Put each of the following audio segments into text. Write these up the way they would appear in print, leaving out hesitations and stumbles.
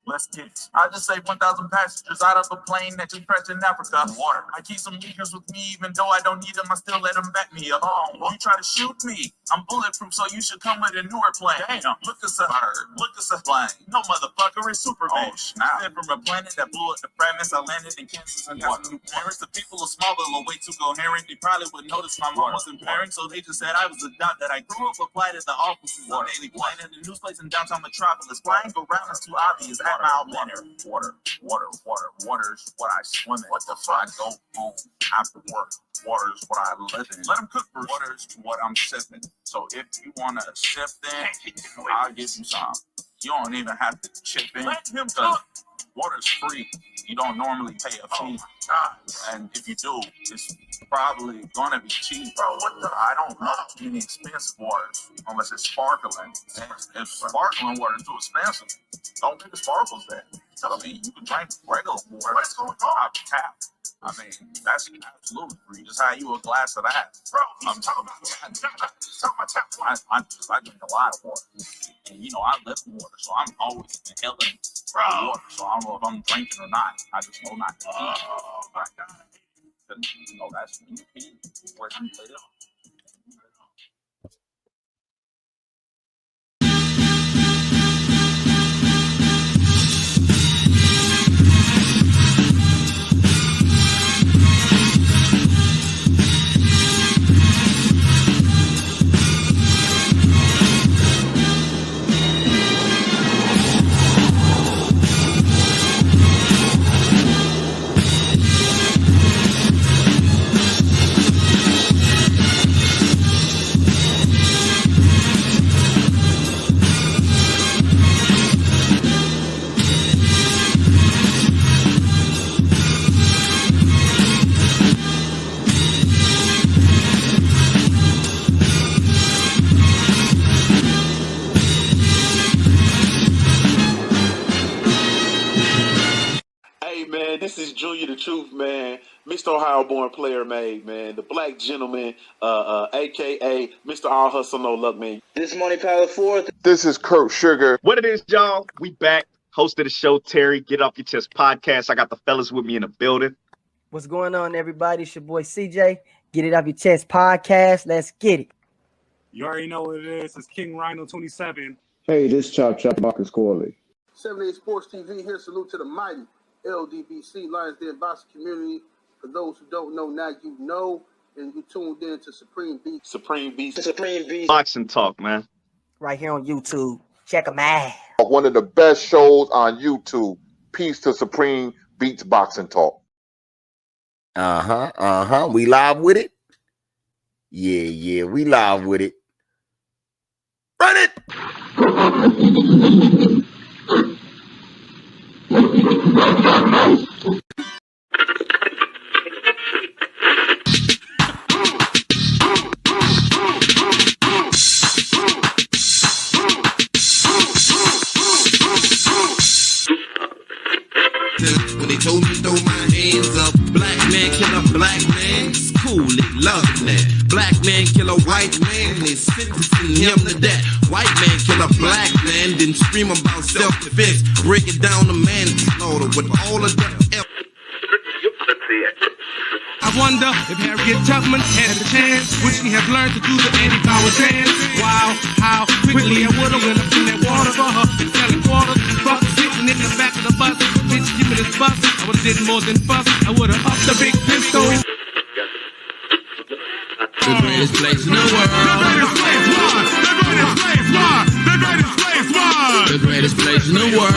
Let's get it. I just saved 1,000 passengers out of a plane that just crashed in Africa. Water. I keep some leaders with me, even though I don't need them. I still let them back me up. You try to shoot me, I'm bulletproof, so you should come with a newer plane. Damn. Look us a bird. Look us a plane. No motherfucker, it's Superman. Then from a planet that blew up the premise, I landed in Kansas and got some new parents. The people are small, but a way too coherent. They probably would notice my mom wasn't parent, so they just said I was a dot that I grew up applied at the offices on daily plane in the news place in downtown metropolis. Flying around is too obvious. Water is what I swim in. What the fuck? I go home after work. Water is what I live in. Let them cook first. Water is what I'm sipping. So if you want to sip in, I'll give you some. You don't even have to chip in. Let him cook. Water is free. You don't normally pay a fee. And if you do, it's probably gonna be cheap. Bro, what the? I don't know any expensive waters unless it's sparkling. And if sparkling water is too expensive, don't get the sparkles then. I mean, you can drink regular water. What's going on? Out the tap. I mean, that's absolutely free. Just how you a glass of that. Bro, I'm talking about tap water. I drink a lot of water. And, you know, I live in water, so I'm always inhaling water. So I don't know if I'm drinking or not. I just know not to. Oh, my God. You know, that's when you pee. Where you play it. This is Junior the Truth, man. Mr. Ohio born player made, man. The black gentleman, aka Mr. All Hustle No Luck, man. This Money Power 4. This is Kurt Sugar. What it is, y'all? We back. Host of the show, Terry. Get Off Your Chest podcast. I got the fellas with me in the building. What's going on, everybody? It's your boy CJ. Get It Off Your Chest podcast. Let's get it. You already know what it is. It's King Rhino 27. Hey, this Chop Marcus Corley. 78 Sports TV here. Salute to the mighty LDBC, Lions Den boxing community. For those who don't know, now you know, and you tuned in to Supreme Beast Boxing Talk, man. Right here on YouTube. Check them out. One of the best shows on YouTube. Peace to Supreme Beats Boxing Talk. We live with it. Yeah, we live with it. Run it. When they told me to throw my hands up, black man kill a black man, it's cool, it loving that. Black man kill a white man, they sentencing him to that. White man kill a black man, then scream about self-defense, break it down to manslaughter with all of the I wonder if Harriet Tubman had a chance, would she have learned to do the anti-power dance? Wow, how quickly I would've went up in that water for her, selling quarters, fuck sitting in the back of the bus, bitch give me this bus, I would've did more than fuss, I would've upped the big pistol. The greatest place in the world. The greatest place in the world.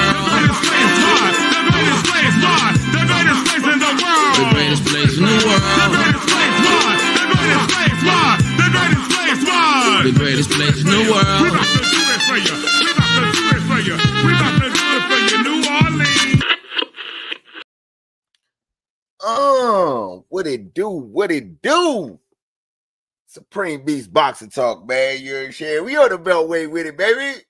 The greatest place in the world. The greatest place in the world. We about to do it for you. We about to do it for you. We about to do it for you, New Orleans. Oh, what it do? What it do? Supreme Beast Boxing Talk, man. You're sharing. We on the Beltway with it, baby.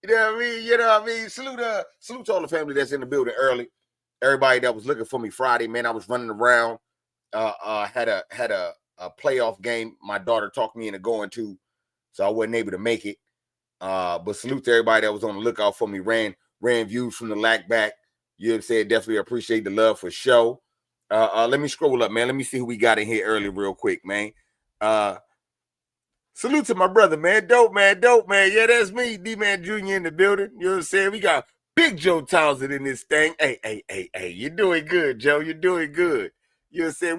You know what I mean? Salute to all the family that's in the building early. everybody that was looking for me Friday, man. I was running around. Had a playoff game my daughter talked me into going to, so I wasn't able to make it. But salute to everybody that was on the lookout for me. Ran views from the lack back. You know what I'm saying? Definitely appreciate the love for show. Let me scroll up, man. Let me see who we got in here early real quick, man. Salute to my brother, man. Dope, man. Yeah, that's me, D-Man Jr. in the building. You know what I'm saying? We got Big Joe Townsend in this thing. Hey. You're doing good, Joe. You're doing good. You know what I'm saying?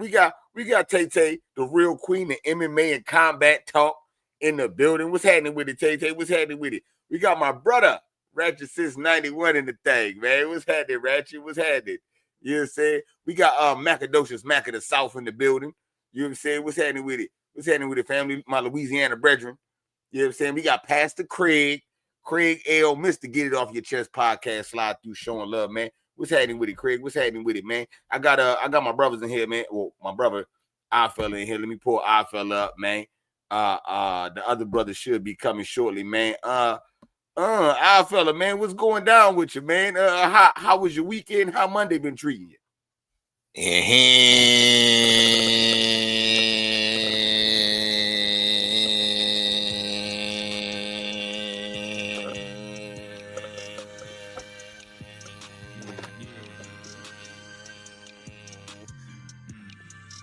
We got Tay-Tay, the real queen of MMA and combat talk in the building. What's happening with it, Tay-Tay? What's happening with it? We got my brother, Ratchet since 91 in the thing, man. What's happening, Ratchet? What's happening? You know what I'm saying? We got Macadocious Mac of the South in the building. You know what I'm saying? What's happening with it? What's happening with the family? My Louisiana brethren. You know what I'm saying? We got Pastor Craig L. Mr. Get It Off Your Chest podcast slide through showing love, man. What's happening with it, Craig? What's happening with it, man? I got my brothers in here, man. Well, my brother iFella in here. Let me pull iFella up, man. The other brother should be coming shortly, man. iFella, man, what's going down with you, man? How was your weekend? How Monday been treating you?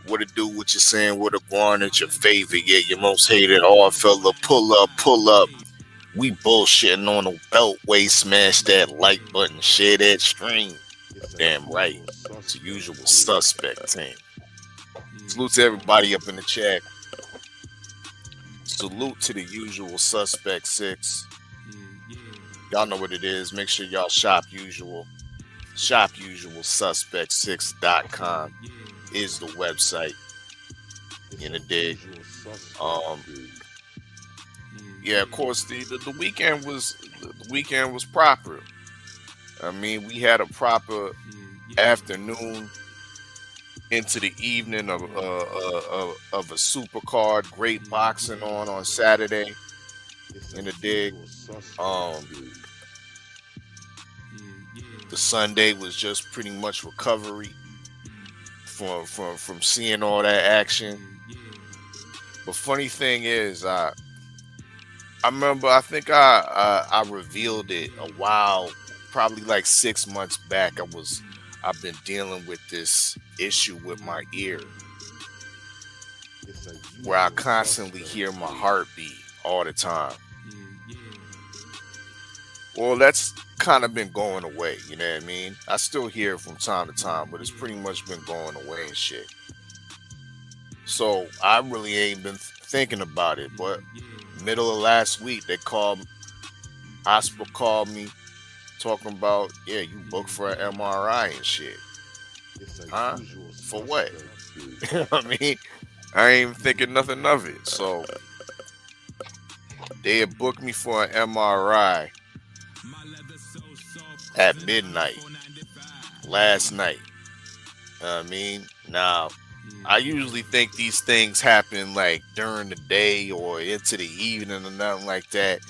What it do, what you saying, what a guan at your favorite, yeah, your most hated all fella, pull up. We bullshitting on the Beltway, smash that like button, share that stream. Damn right. It's the usual suspect team. Salute to everybody up in the chat. Salute to the usual suspect 6. Y'all know what it is. Make sure y'all shop usual. ShopUsualSuspect6.com is the website. In the dig. Yeah, of course the weekend was proper. I mean, we had a proper afternoon into the evening of a super card, great boxing on Saturday in the dig. The Sunday was just pretty much recovery from seeing all that action. But funny thing is, I remember, I think I revealed it a while, probably like 6 months back. I've been dealing with this issue with my ear, where I constantly hear my heartbeat all the time. Well, that's kind of been going away, you know what I mean? I still hear it from time to time, but it's pretty much been going away and shit. So I really ain't been thinking about it, but middle of last week, Osprey called me talking about, yeah, you booked for an MRI and shit. Huh? For what? I mean, I ain't even thinking nothing of it. So they had booked me for an MRI at midnight last night. I mean, now I usually think these things happen like during the day or into the evening or nothing like that.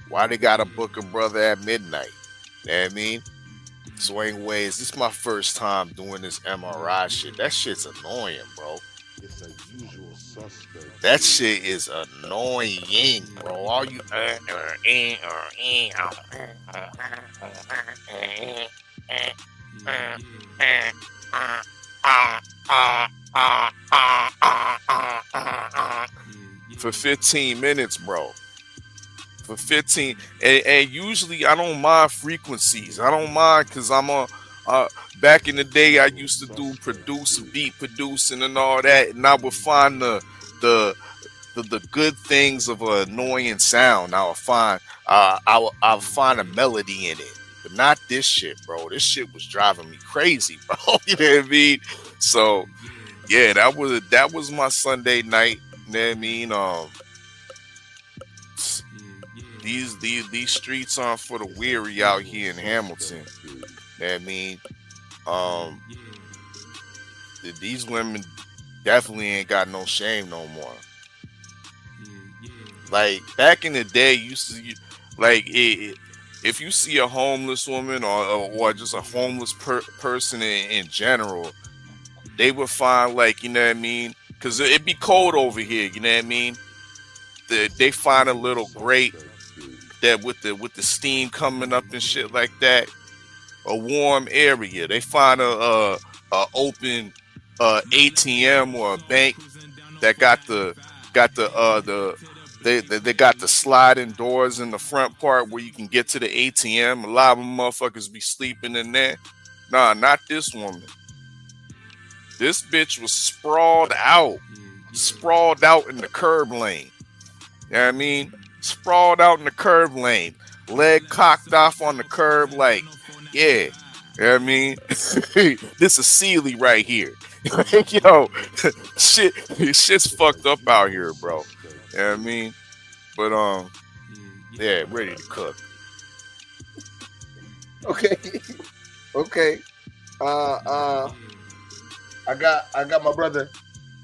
Why they gotta book a brother at midnight? You know what I mean? So anyways, this is my first time doing this MRI shit. That shit's annoying, bro. That shit is annoying, bro. All you for 15 minutes, bro. For 15, and usually I don't mind frequencies. I don't mind because I'm a back in the day I used to do beat producing and all that, and I would find the good things of an annoying sound. I'll find find a melody in it, but not this shit, bro. This shit was driving me crazy, bro. You know what I mean? So yeah, that was my Sunday night. You know what I mean? These streets aren't for the weary out here in Hamilton. You know what I mean? These women definitely ain't got no shame no more. Like back in the day, if you see a homeless woman or just a homeless person in general, they would find, like, you know what I mean? Because it'd be cold over here, you know what I mean? They find a little grate that with the steam coming up and shit like that, a warm area. They find a open ATM or a bank that they got the sliding doors in the front part where you can get to the ATM. A lot of them motherfuckers be sleeping in there. Nah, not this woman. This bitch was sprawled out in the curb lane. You know what I mean? Sprawled out in the curb lane, leg cocked off on the curb, like, yeah. You know what I mean? This is Sealy right here. Like, yo, shit's fucked up out here, bro. You know what I mean? But yeah, ready to cook. Okay. Okay. I got my brother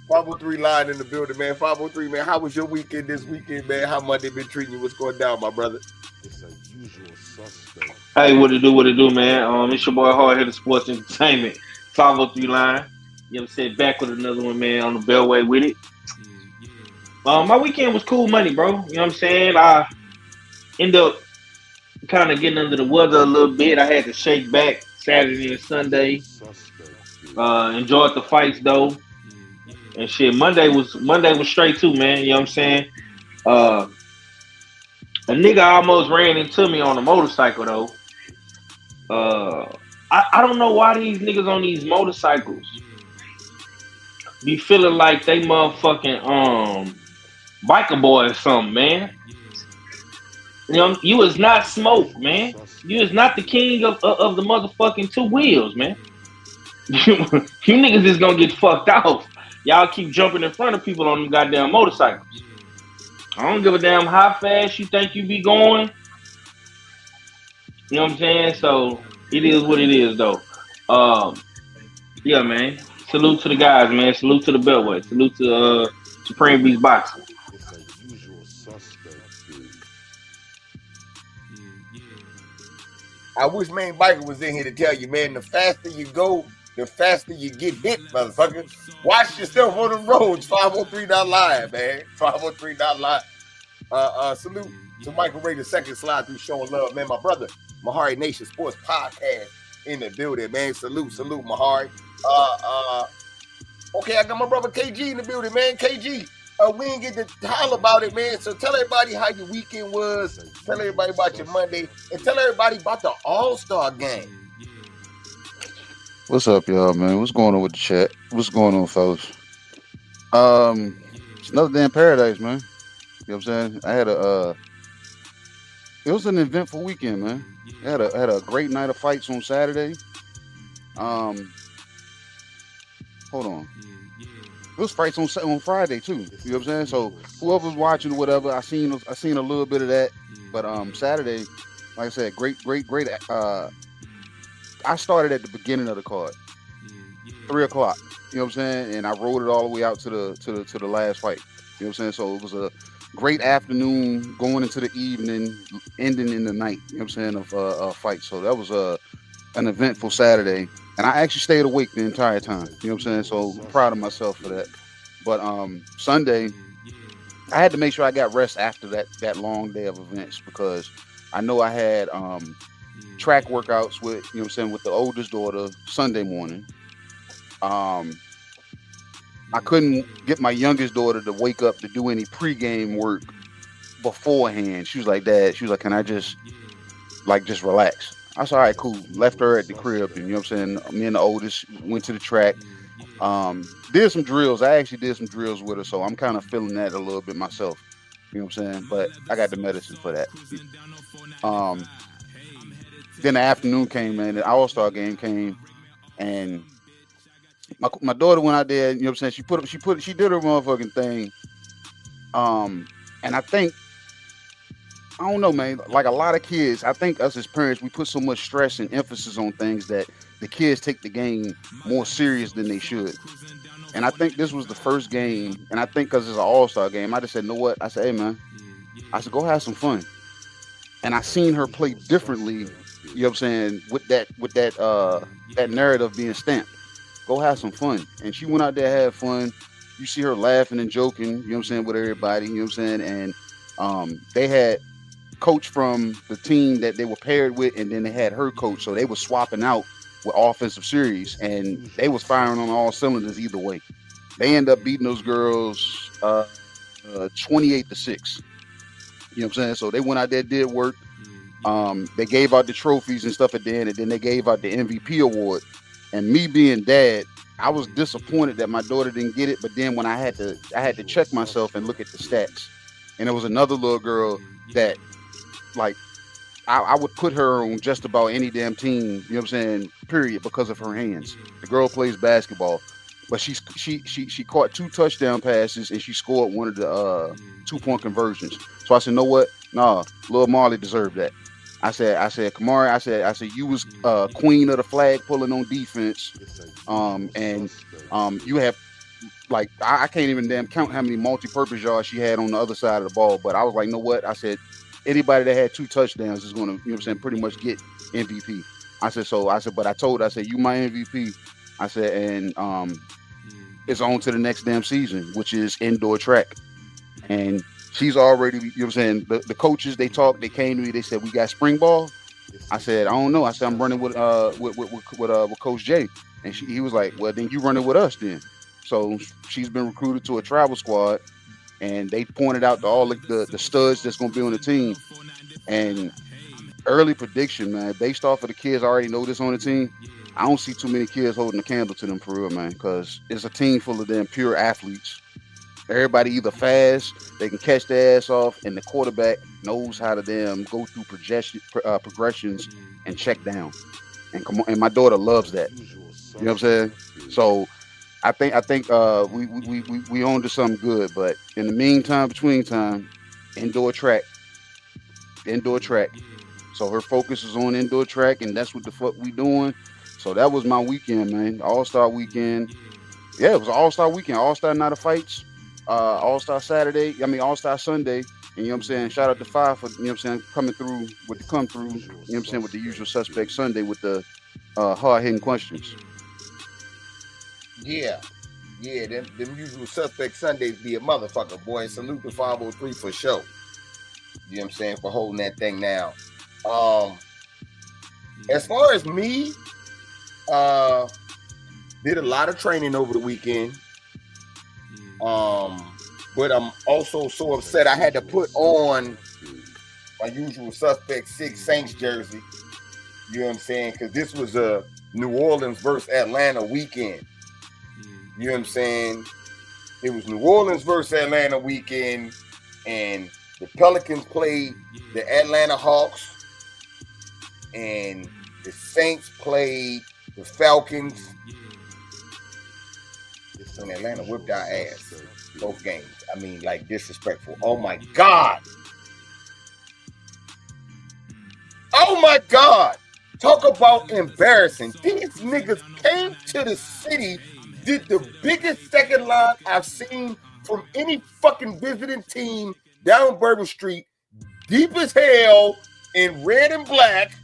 503 line in the building, man. 503, man. How was your weekend this weekend, man? How much they been treating you? What's going down, my brother? Hey, what it do, man? It's your boy Hard Headed Sports Entertainment, 503 line. You know what I'm saying? Back with another one, man, on the Beltway with it. My weekend was cool money, bro. You know what I'm saying? I ended up kind of getting under the weather a little bit. I had to shake back Saturday and Sunday. Enjoyed the fights though. And shit, Monday was straight too, man. You know what I'm saying? A nigga almost ran into me on a motorcycle though. I don't know why these niggas on these motorcycles be feeling like they motherfucking biker boy or something, man. You know, you is not Smoke, man. You is not the king of the motherfucking two wheels, man. You niggas is gonna get fucked off. Y'all keep jumping in front of people on them goddamn motorcycles. I don't give a damn how fast you think you be going. You know what I'm saying? So it is what it is, though. Yeah, man. Salute to the guys, man. Salute to the Beltway. Salute to Supreme Beast Boxing. I wish Main Biker was in here to tell you, man, the faster you go, the faster you get hit, motherfucker. Watch yourself on the roads. 503.live, man. 503.live. Salute to Michael Ray II slide through showing love, man. My brother, Mahari Nation Sports Podcast in the building, man. Salute, Mahari. Okay, I got my brother KG in the building, man. KG, we didn't get to holler about it, man. So tell everybody how your weekend was. Tell everybody about your Monday. And tell everybody about the All-Star game. What's up, y'all, man? What's going on with the chat? What's going on, fellas? It's another day in paradise, man. You know what I'm saying? I had it was an eventful weekend, man. I had a great night of fights on Saturday. Hold on. It was fights on Friday too. You know what I'm saying? So whoever was watching or whatever, I seen a little bit of that. But Saturday, like I said, great. I started at the beginning of the card, 3 o'clock. You know what I'm saying? And I rode it all the way out to the last fight. You know what I'm saying? So it was a great afternoon going into the evening, ending in the night. You know what I'm saying? Of fight. So that was an eventful Saturday. And I actually stayed awake the entire time. You know what I'm saying? So I'm proud of myself for that. But Sunday, I had to make sure I got rest after that long day of events because I know I had track workouts with, you know what I'm saying, with the oldest daughter Sunday morning. I couldn't get my youngest daughter to wake up to do any pregame work beforehand. She was like, Dad, can I just relax? I said, all right, cool. Left her at the crib, and you know what I'm saying, me and the oldest went to the track. Did some drills. I actually did some drills with her, so I'm kind of feeling that a little bit myself. You know what I'm saying? But I got the medicine for that. Then the afternoon came, man. The All-Star game came, and my daughter went out there. You know what I'm saying? She did her motherfucking thing. And I think, I don't know, man. Like a lot of kids, I think us as parents, we put so much stress and emphasis on things that the kids take the game more serious than they should. And I think this was the first game, and I think because it's an All-Star game, I just said, know what? I said, hey, man. I said, go have some fun. and I seen her play differently. You know what I'm saying? That narrative being stamped. Go have some fun. And she went out there, had fun. You see her laughing and joking. You know what I'm saying, with everybody. You know what I'm saying? And they had coach from the team that they were paired with, and then they had her coach, so they were swapping out with offensive series, and they was firing on all cylinders either way. They end up beating those girls 28-6. You know what I'm saying? So they went out there, did work. They gave out the trophies and stuff at the end, and then they gave out the MVP award. And me being dad, I was disappointed that my daughter didn't get it. But then when I had to check myself and look at the stats, and there was another little girl that, like, I would put her on just about any damn team, you know what I'm saying, period, because of her hands. The girl plays basketball, but she caught 2 touchdown passes and she scored one of the 2-point conversions. So I said, know what? Nah, Lil Marley deserved that. I said, Kamari, I said, you was queen of the flag pulling on defense. And you have, like, I can't even damn count how many multi-purpose yards she had on the other side of the ball. But I was like, know what? I said, anybody that had 2 touchdowns is going to, you know what I'm saying, pretty much get MVP. I said, but I said, you my MVP. I said, and it's on to the next damn season, which is indoor track. And she's already, you know what I'm saying, the coaches, they talked, they came to me, they said, we got spring ball. I said, I don't know. I said, I'm running with Coach Jay. And he was like, well, then you running with us then. So she's been recruited to a travel squad. And they pointed out to all the studs that's going to be on the team. And early prediction, man, based off of the kids I already know this on the team, I don't see too many kids holding a candle to them for real, man, because it's a team full of them pure athletes. Everybody either fast, they can catch their ass off, and the quarterback knows how to damn go through progressions and check down. And my daughter loves that. You know what I'm saying? So I think we on to something good, but in the meantime, between time, indoor track. So her focus is on indoor track, and that's what the fuck we doing. So that was my weekend, man. All-Star weekend. Yeah, it was an All-Star weekend. All-Star night of fights. All-Star Sunday. And you know what I'm saying? Shout out to Five for, you know what I'm saying, coming through with the come through, you know what I'm saying, with the usual suspect Sunday with the hard-hitting questions. Yeah, them usual suspect Sundays be a motherfucker, boy. And salute to 503 for sure. You know what I'm saying, for holding that thing down. As far as me, did a lot of training over the weekend. But I'm also so upset I had to put on my usual suspect 6 Saints jersey. You know what I'm saying? Because this was a New Orleans versus Atlanta weekend. You know what I'm saying? It was New Orleans versus Atlanta weekend, and the Pelicans played the Atlanta Hawks, and the Saints played the Falcons. And Atlanta whipped our ass both games. I mean, like, disrespectful. Oh my God. Oh my God. Talk about embarrassing. These niggas came to the city, did the biggest second line I've seen from any fucking visiting team down Bourbon Street, deep as hell, in red and black,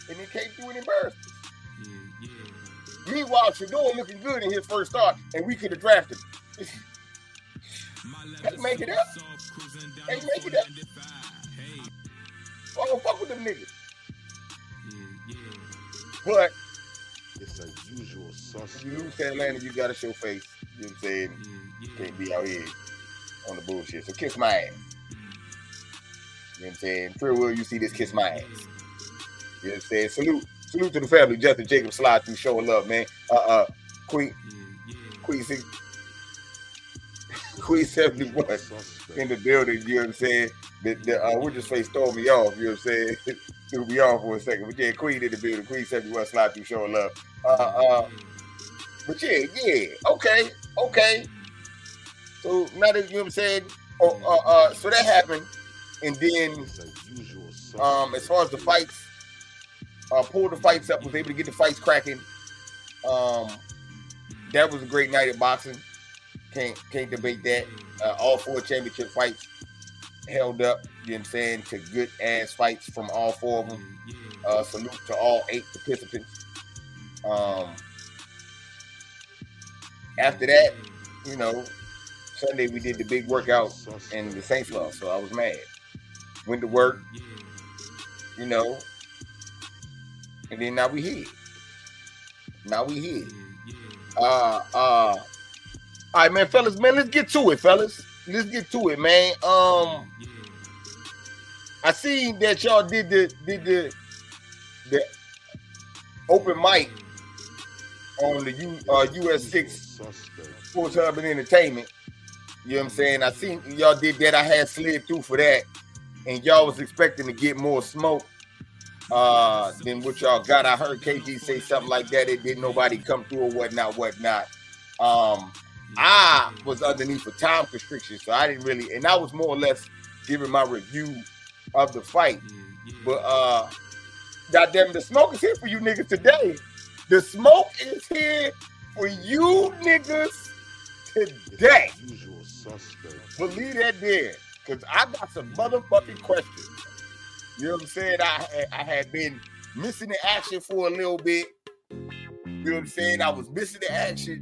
and they came through and embarrassed us. Meanwhile, Shador looking good in his first start, and we could have drafted him. Hey, make it up. Hey, make it up. I don't fuck with them niggas. But it's a usual suspect. You lose to Atlanta, you gotta show face. You know what I'm saying? You can't be out here on the bullshit. So kiss my ass. You know what I'm saying? Pretty well you see this, kiss my ass. You know what I'm saying? Salute to the family. Justin Jacob slide through showing love, man. Queen 71 in the building, you know what I'm saying? We just face throw me off, you know what I'm saying? Threw me off for a second. But yeah, Queen in the building, Queen 71 slide through showing love. But yeah, okay. So now that, you know what I'm saying? So that happened. And then as far as the fights, pulled the fights up, was able to get the fights cracking. That was a great night at boxing. Can't debate that. All 4 championship fights. held up, you know what I'm saying, to good ass fights from all 4 of them. Salute to all 8 participants. After that, you know, Sunday we did the big workout in the Saints lost, so I was mad. Went to work, you know, and then now we here. All right, man, fellas, man, let's get to it, fellas. Let's get to it, man. I seen that y'all did the open mic on the US 6 Sports Hub and Entertainment. You know what I'm saying? I seen y'all did that. I had slid through for that, and y'all was expecting to get more smoke than what y'all got. I heard KG say something like that. It didn't nobody come through or whatnot. I was underneath a time constriction, so I didn't really, and I was more or less giving my review of the fight. But goddamn, the smoke is here for you niggas today. The smoke is here for you niggas today. Believe that there, because I got some motherfucking questions. You know what I'm saying? I had been missing the action for a little bit. You know what I'm saying? I was missing the action.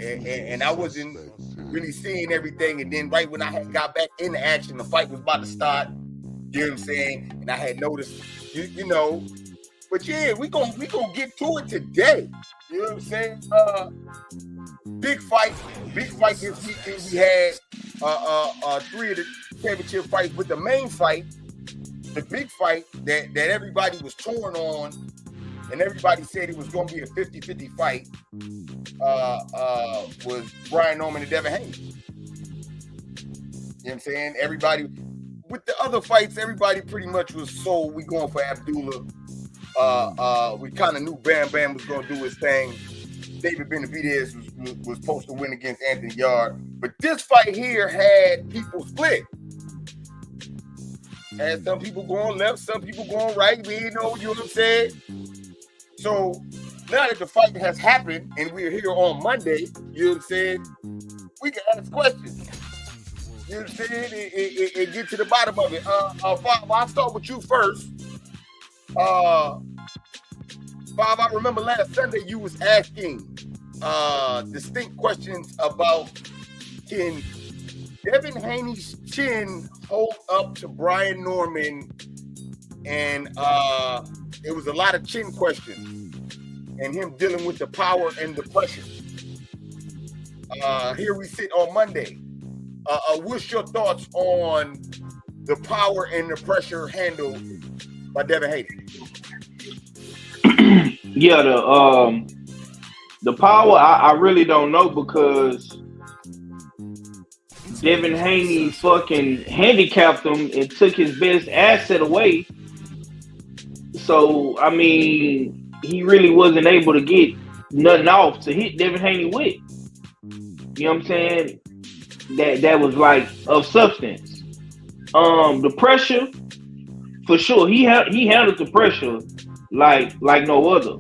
And I wasn't really seeing everything. And then right when I had got back in the action, the fight was about to start. You know what I'm saying? And I had noticed, you know. But yeah, we gonna get to it today. You know what I'm saying? Big fight this weekend. We had 3 of the championship fights, but the main fight, the big fight that everybody was torn on, and everybody said it was gonna be a 50-50 fight. Was Brian Norman and Devin Haney. You know what I'm saying? Everybody, with the other fights, everybody pretty much was sold. We going for Abdullah. We kind of knew Bam Bam was going to do his thing. David Benavidez was supposed to win against Anthony Yard. But this fight here had people split. Had some people going left, some people going right. We didn't know, you know what I'm saying? So now that the fight has happened and we're here on Monday, you know what I'm saying, we can ask questions. You know what I'm saying? And get to the bottom of it. I'll start with you first. Bob, I remember last Sunday you was asking distinct questions about, can Devin Haney's chin hold up to Brian Norman? And it was a lot of chin questions and him dealing with the power and the pressure. Here we sit on Monday. What's your thoughts on the power and the pressure handled by Devin Haney? Yeah, the power, I really don't know, because Devin Haney fucking handicapped him and took his best asset away. So, I mean, he really wasn't able to get nothing off to hit Devin Haney with. You know what I'm saying? That was like of substance. The pressure, for sure, he handled the pressure like no other.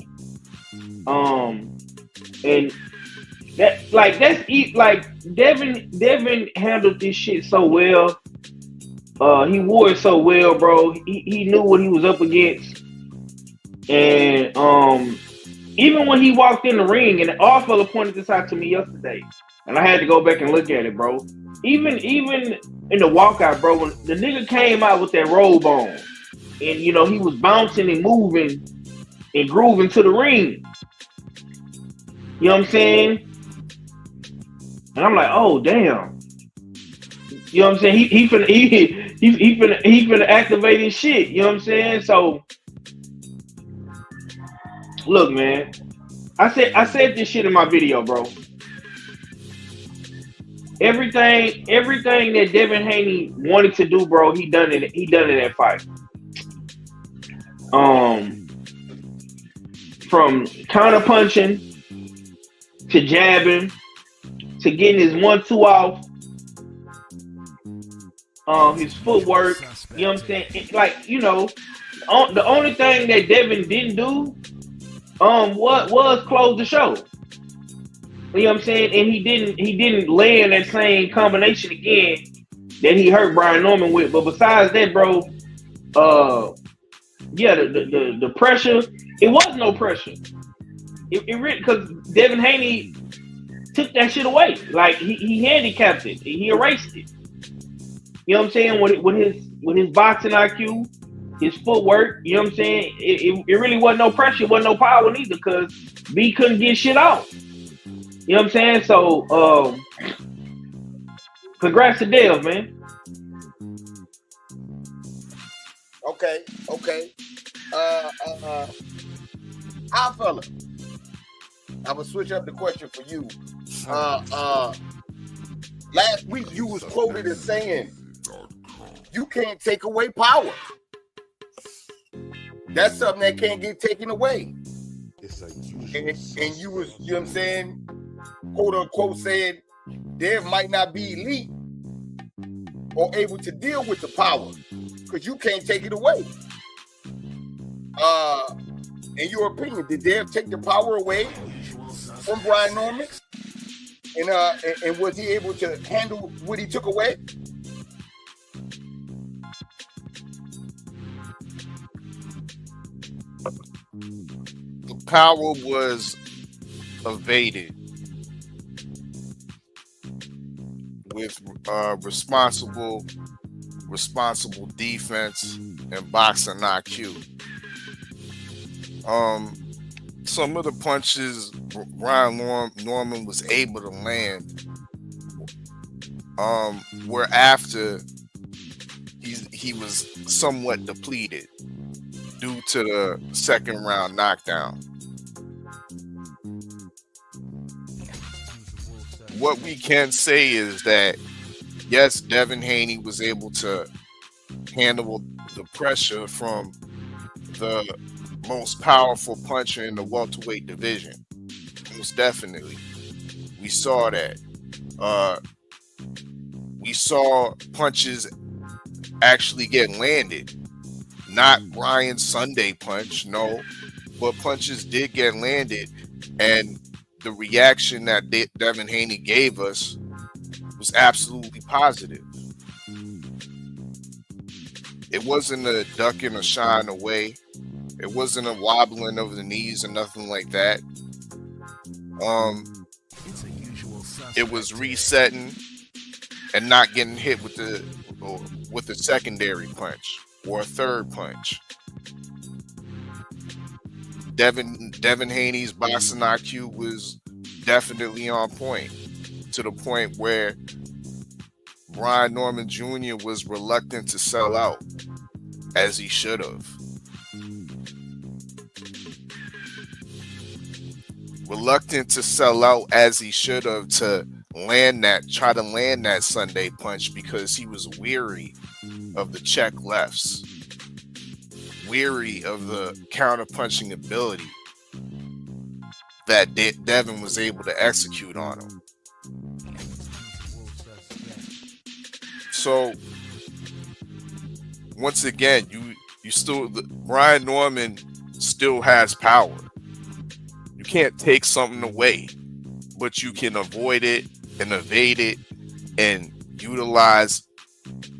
And Devin handled this shit so well. He wore it so well, bro. He knew what he was up against. And even when he walked in the ring, and all fella pointed this out to me yesterday, and I had to go back and look at it, bro. Even in the walkout, bro, when the nigga came out with that robe on, and you know he was bouncing and moving and grooving to the ring. You know what I'm saying? And I'm like, oh damn. You know what I'm saying? He finna activate his shit. You know what I'm saying? So look, man. I said this shit in my video, bro. Everything that Devin Haney wanted to do, bro, he done it in that fight. From counter punching to jabbing to getting his 1-2 off, his footwork, you know what I'm saying? Like, you know, the only thing that Devin didn't do was close the show. You know what I'm saying? And he didn't land that same combination again that he hurt Brian Norman with. But besides that, bro, yeah, the pressure, it was no pressure. It really, because Devin Haney took that shit away. Like he handicapped it. He erased it. You know what I'm saying? With his boxing IQ, his footwork, you know what I'm saying? It really wasn't no pressure, it wasn't no power neither, because B couldn't get shit off. You know what I'm saying? So congrats to Dev, man. Okay. Our fella. I'm gonna switch up the question for you. Last week you was quoted as saying you can't take away power. That's something that can't get taken away. And you was, you know what I'm saying, quote unquote saying Dev might not be elite or able to deal with the power because you can't take it away. In your opinion, did Dev take the power away from Brian Norman? And was he able to handle what he took away? The power was evaded with responsible defense and boxing IQ. Some of the punches Brian Norman was able to land were after he was somewhat depleted due to the second round knockdown. What we can say is that yes, Devin Haney was able to handle the pressure from the most powerful puncher in the welterweight division. Most definitely. We saw that. We saw punches actually get landed. Not Ryan's Sunday punch, no. But punches did get landed. And the reaction that Devin Haney gave us was absolutely positive. It wasn't a ducking or shying away. It wasn't a wobbling of the knees or nothing like that. It was resetting and not getting hit with the secondary punch or a third punch. Devin Haney's boxing IQ was definitely on point, to the point where Brian Norman Jr. was reluctant to sell out, as he should have. Reluctant to sell out as he should have to try to land that Sunday punch, because he was weary of the check lefts, weary of the counter punching ability that Devin was able to execute on him. So once again, Brian Norman still has power. You can't take something away, but you can avoid it and evade it and utilize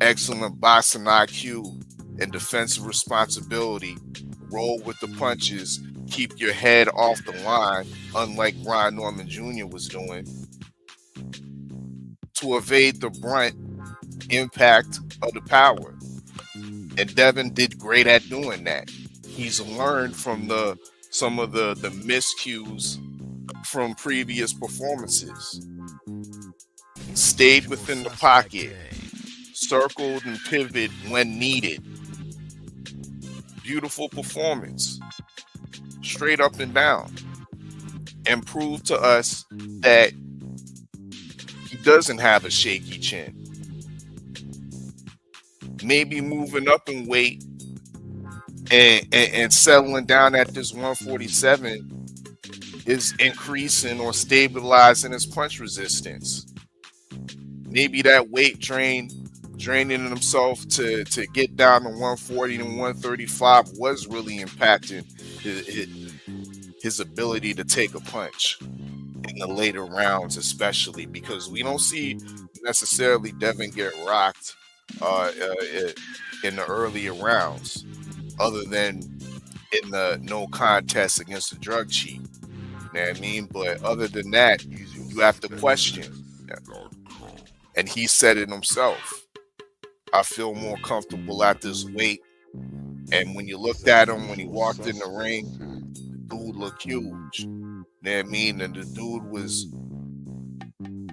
excellent boxing IQ and defensive responsibility. Roll with the punches, keep your head off the line, unlike Brian Norman Jr. was doing, to evade the brunt impact of the power. And Devin did great at doing that. He's learned from some of the miscues from previous performances. Stayed within the pocket, circled and pivoted when needed. Beautiful performance, straight up and down, and proved to us that he doesn't have a shaky chin. Maybe moving up in weight and settling down at this 147 is increasing or stabilizing his punch resistance. Maybe that weight draining himself to get down to 140 and 135 was really impacting his ability to take a punch in the later rounds, especially because we don't see necessarily Devin get rocked in the earlier rounds, other than in the no contest against the drug cheat. You know what I mean? But other than that, you have to question. And he said it himself. I feel more comfortable at this weight. And when you looked at him when he walked in the ring, the dude looked huge. You know what I mean? And the dude was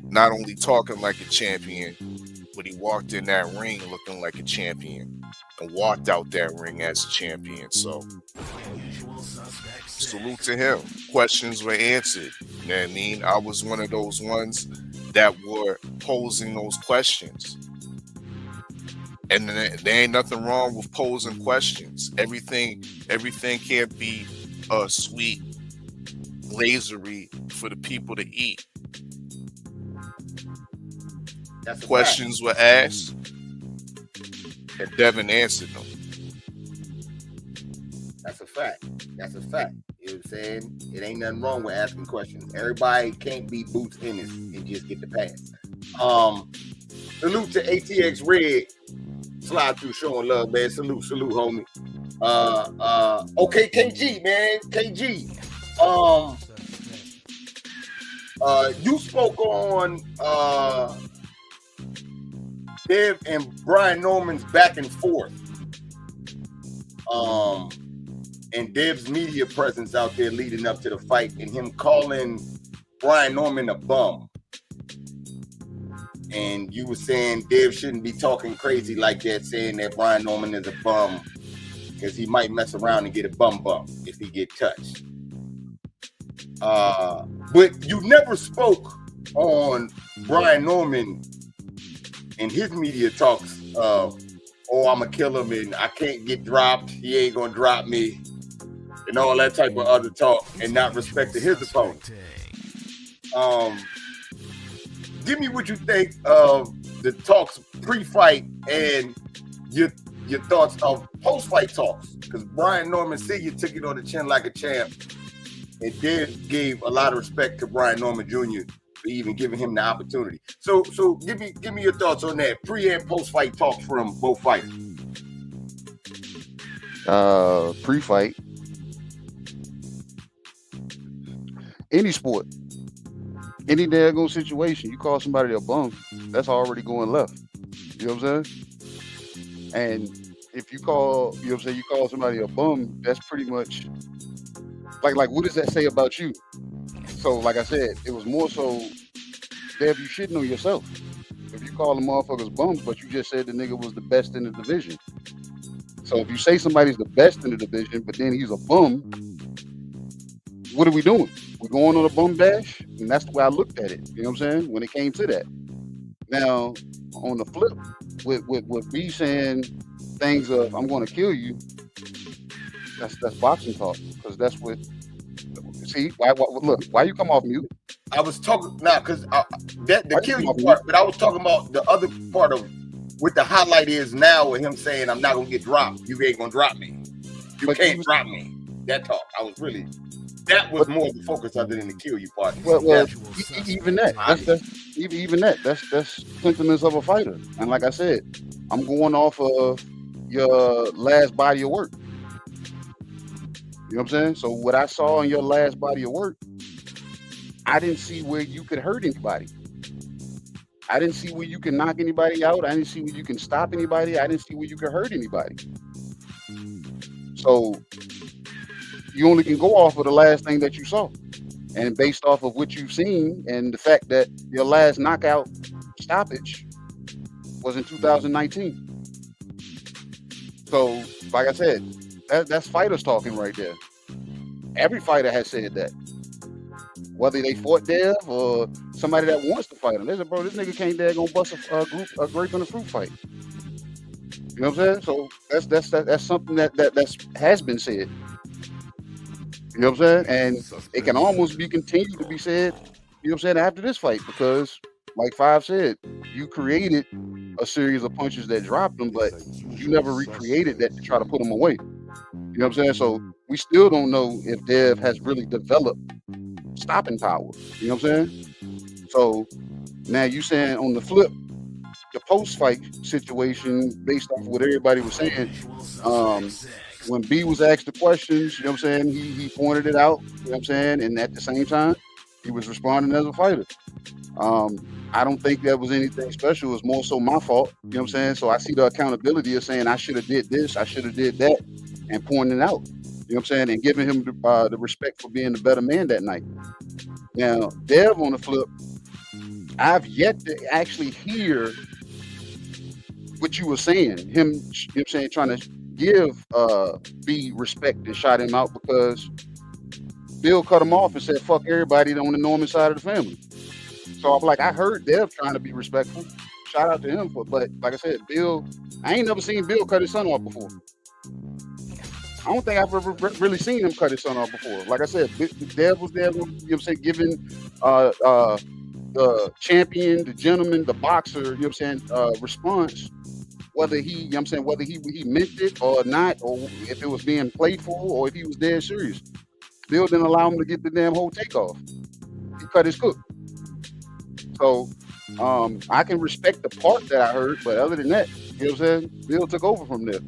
not only talking like a champion, but he walked in that ring looking like a champion and walked out that ring as a champion. So salute to him. Questions were answered. You know what I mean? I was one of those ones that were posing those questions. And there ain't nothing wrong with posing questions. Everything can't be sweet lasery for the people to eat. That's Questions were asked, and Devin answered them. That's a fact. That's a fact. You know what I'm saying? It ain't nothing wrong with asking questions. Everybody can't be Boots Ennis and just get the pass. Salute to ATX Red. Slide through showing love, man. Salute, homie. Okay, KG, man. KG. You spoke on Dev and Brian Norman's back and forth. And Dev's media presence out there leading up to the fight, and him calling Brian Norman a bum. And you were saying Dev shouldn't be talking crazy like that, saying that Brian Norman is a bum because he might mess around and get a bum if he get touched. But you never spoke on Brian Norman in his media talks of, oh, I'm going to kill him and I can't get dropped. He ain't going to drop me. And all that type of other talk, and not respect to his opponent. Give me what you think of the talks pre-fight and your thoughts of post-fight talks. Because Brian Norman Sr. took it on the chin like a champ, and Dev gave a lot of respect to Brian Norman Jr. for even giving him the opportunity. So give me your thoughts on that pre and post-fight talks from both fighters. Pre-fight. Any sport, any daggone situation, you call somebody a bum, that's already going left. You know what I'm saying? And if you call, you know what I'm saying, you call somebody a bum, that's pretty much like what does that say about you? So like I said, it was more so, Dev, you shouldn't know yourself. If you call the motherfuckers bums, but you just said the nigga was the best in the division. So if you say somebody's the best in the division, but then he's a bum, what are we doing? We're going on a bum bash? And that's the way I looked at it. You know what I'm saying? When it came to that. Now, on the flip, with me saying things of, I'm going to kill you, that's boxing talk. Because that's what, see, look, why you come off mute? I was talking, now, because the kill you part, but I was talking about the other part of what the highlight is now with him saying, I'm not going to get dropped. You ain't going to drop me. You can't drop me. That talk. That was more the focus other than the kill you part. Well, even that's sentiments of a fighter. And like I said, I'm going off of your last body of work. You know what I'm saying? So what I saw in your last body of work, I didn't see where you could hurt anybody. I didn't see where you can knock anybody out. I didn't see where you can stop anybody. I didn't see where you could hurt anybody. So you only can go off of the last thing that you saw. And based off of what you've seen and the fact that your last knockout stoppage was in 2019. So, like I said, that's fighters talking right there. Every fighter has said that. Whether they fought Dev or somebody that wants to fight him. They said, bro, this nigga can't daggone bust a grape in a fruit fight. You know what I'm saying? So that's something that has been said. You know what I'm saying? And it can almost be continued to be said, you know what I'm saying, after this fight, because like Five said, you created a series of punches that dropped them, but you never recreated that to try to put them away. You know what I'm saying? So we still don't know if Dev has really developed stopping power. You know what I'm saying? So Now you saying on the flip, the post-fight situation, based off what everybody was saying, when B was asked the questions, you know what I'm saying, he pointed it out, you know what I'm saying, and at the same time, he was responding as a fighter. I don't think that was anything special. It was more so my fault, you know what I'm saying? So I see the accountability of saying I should have did this, I should have did that, and pointing it out, you know what I'm saying, and giving him the respect for being the better man that night. Now, Dev on the flip, I've yet to actually hear what you were saying. Him, you know what I'm saying, trying to give B respect and shot him out because Bill cut him off and said, fuck everybody on the Norman side of the family. So I'm like, I heard Dev trying to be respectful. Shout out to him but like I said, Bill, I ain't never seen Bill cut his son off before. I don't think I've ever really seen him cut his son off before. Like I said, Dev was there, you know what I'm saying, giving the champion, the gentleman, the boxer, you know what I'm saying, response, whether he, you know what I'm saying, whether he meant it or not, or if it was being playful or if he was dead serious. Bill didn't allow him to get the damn whole takeoff. He cut his cook. So I can respect the part that I heard, but other than that, you know what I'm saying, Bill took over from there.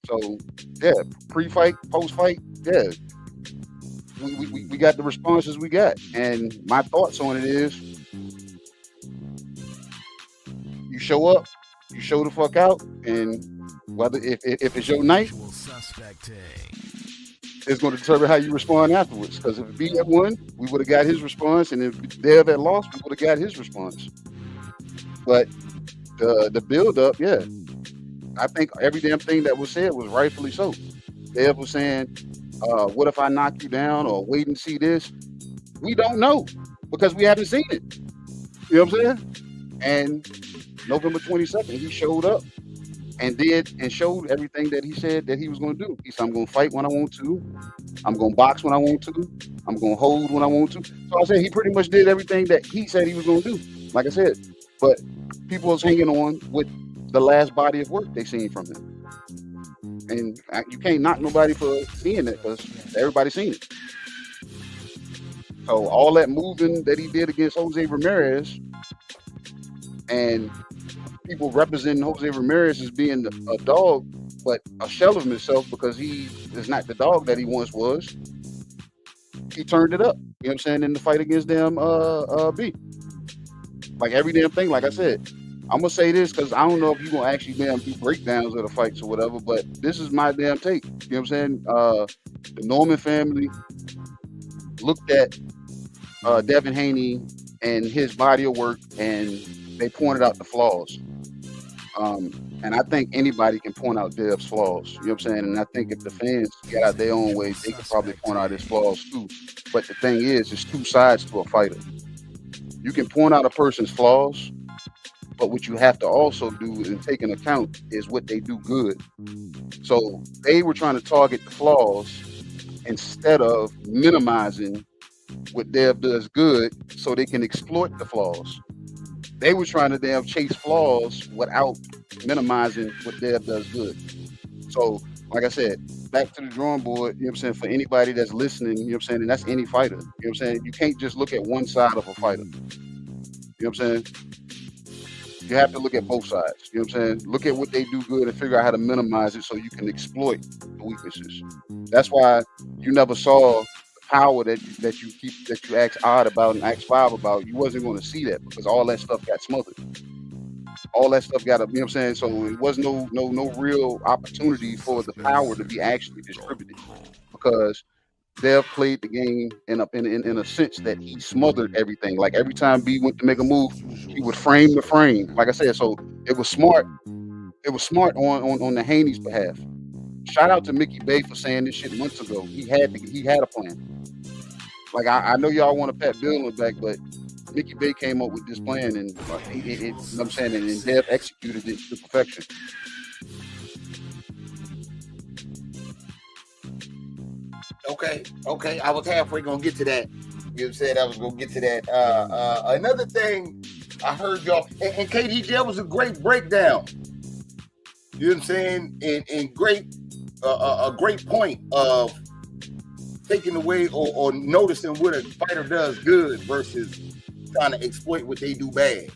So yeah, pre-fight, post-fight, yeah, we got the responses we got, and my thoughts on it is, you show up, you show the fuck out, and whether if it's your night, it's going to determine how you respond afterwards. Because if B had won, we would have got his response, and if Dev had lost, we would have got his response. But the build up, yeah, I think every damn thing that was said was rightfully so. Dev was saying, what if I knock you down, or wait and see this? We don't know because we haven't seen it. You know what I'm saying? And November 22nd, he showed up and did and showed everything that he said that he was going to do. He said, I'm going to fight when I want to. I'm going to box when I want to. I'm going to hold when I want to. So I said he pretty much did everything that he said he was going to do, like I said. But people was hanging on with the last body of work they seen from him. And you can't knock nobody for seeing it because everybody's seen it. So all that moving that he did against Jose Ramirez, and people representing Jose Ramirez as being a dog, but a shell of himself because he is not the dog that he once was. He turned it up, you know what I'm saying, in the fight against them B. Like every damn thing, like I said, I'm gonna say this because I don't know if you're gonna actually damn do breakdowns of the fights or whatever, but this is my damn take. You know what I'm saying? The Norman family looked at Devin Haney and his body of work, and they pointed out the flaws. And I think anybody can point out Dev's flaws. You know what I'm saying? And I think if the fans get out their own way, they could probably point out his flaws too. But the thing is, there's two sides to a fighter. You can point out a person's flaws, but what you have to also do and take into account is what they do good. So they were trying to target the flaws instead of minimizing what Dev does good so they can exploit the flaws. They were trying to damn chase flaws without minimizing what Dev does good. So, like I said, back to the drawing board, you know what I'm saying, for anybody that's listening, you know what I'm saying, and that's any fighter, you know what I'm saying, you can't just look at one side of a fighter. You know what I'm saying? You have to look at both sides, you know what I'm saying? Look at what they do good and figure out how to minimize it so you can exploit the weaknesses. That's why you never saw the power that you asked Odd about and asked Five about. You wasn't going to see that because all that stuff got smothered. All that stuff got, you know what I'm saying? So it was no real opportunity for the power to be actually distributed because Dev played the game in a sense that he smothered everything. Like every time B went to make a move, he would frame the frame. Like I said, so it was smart. It was smart on the Haney's behalf. Shout out to Mickey Bay for saying this shit months ago. He had a plan. Like I know y'all want to pat Bill on the back, but Mickey Bay came up with this plan, and you know what I'm saying, and Dev executed it to perfection. Okay. I was halfway gonna get to that. You said I was gonna get to that. Another thing I heard y'all, and KD, that was a great breakdown. You know what I'm saying? And great, a great point of taking away or noticing what a fighter does good versus trying to exploit what they do bad.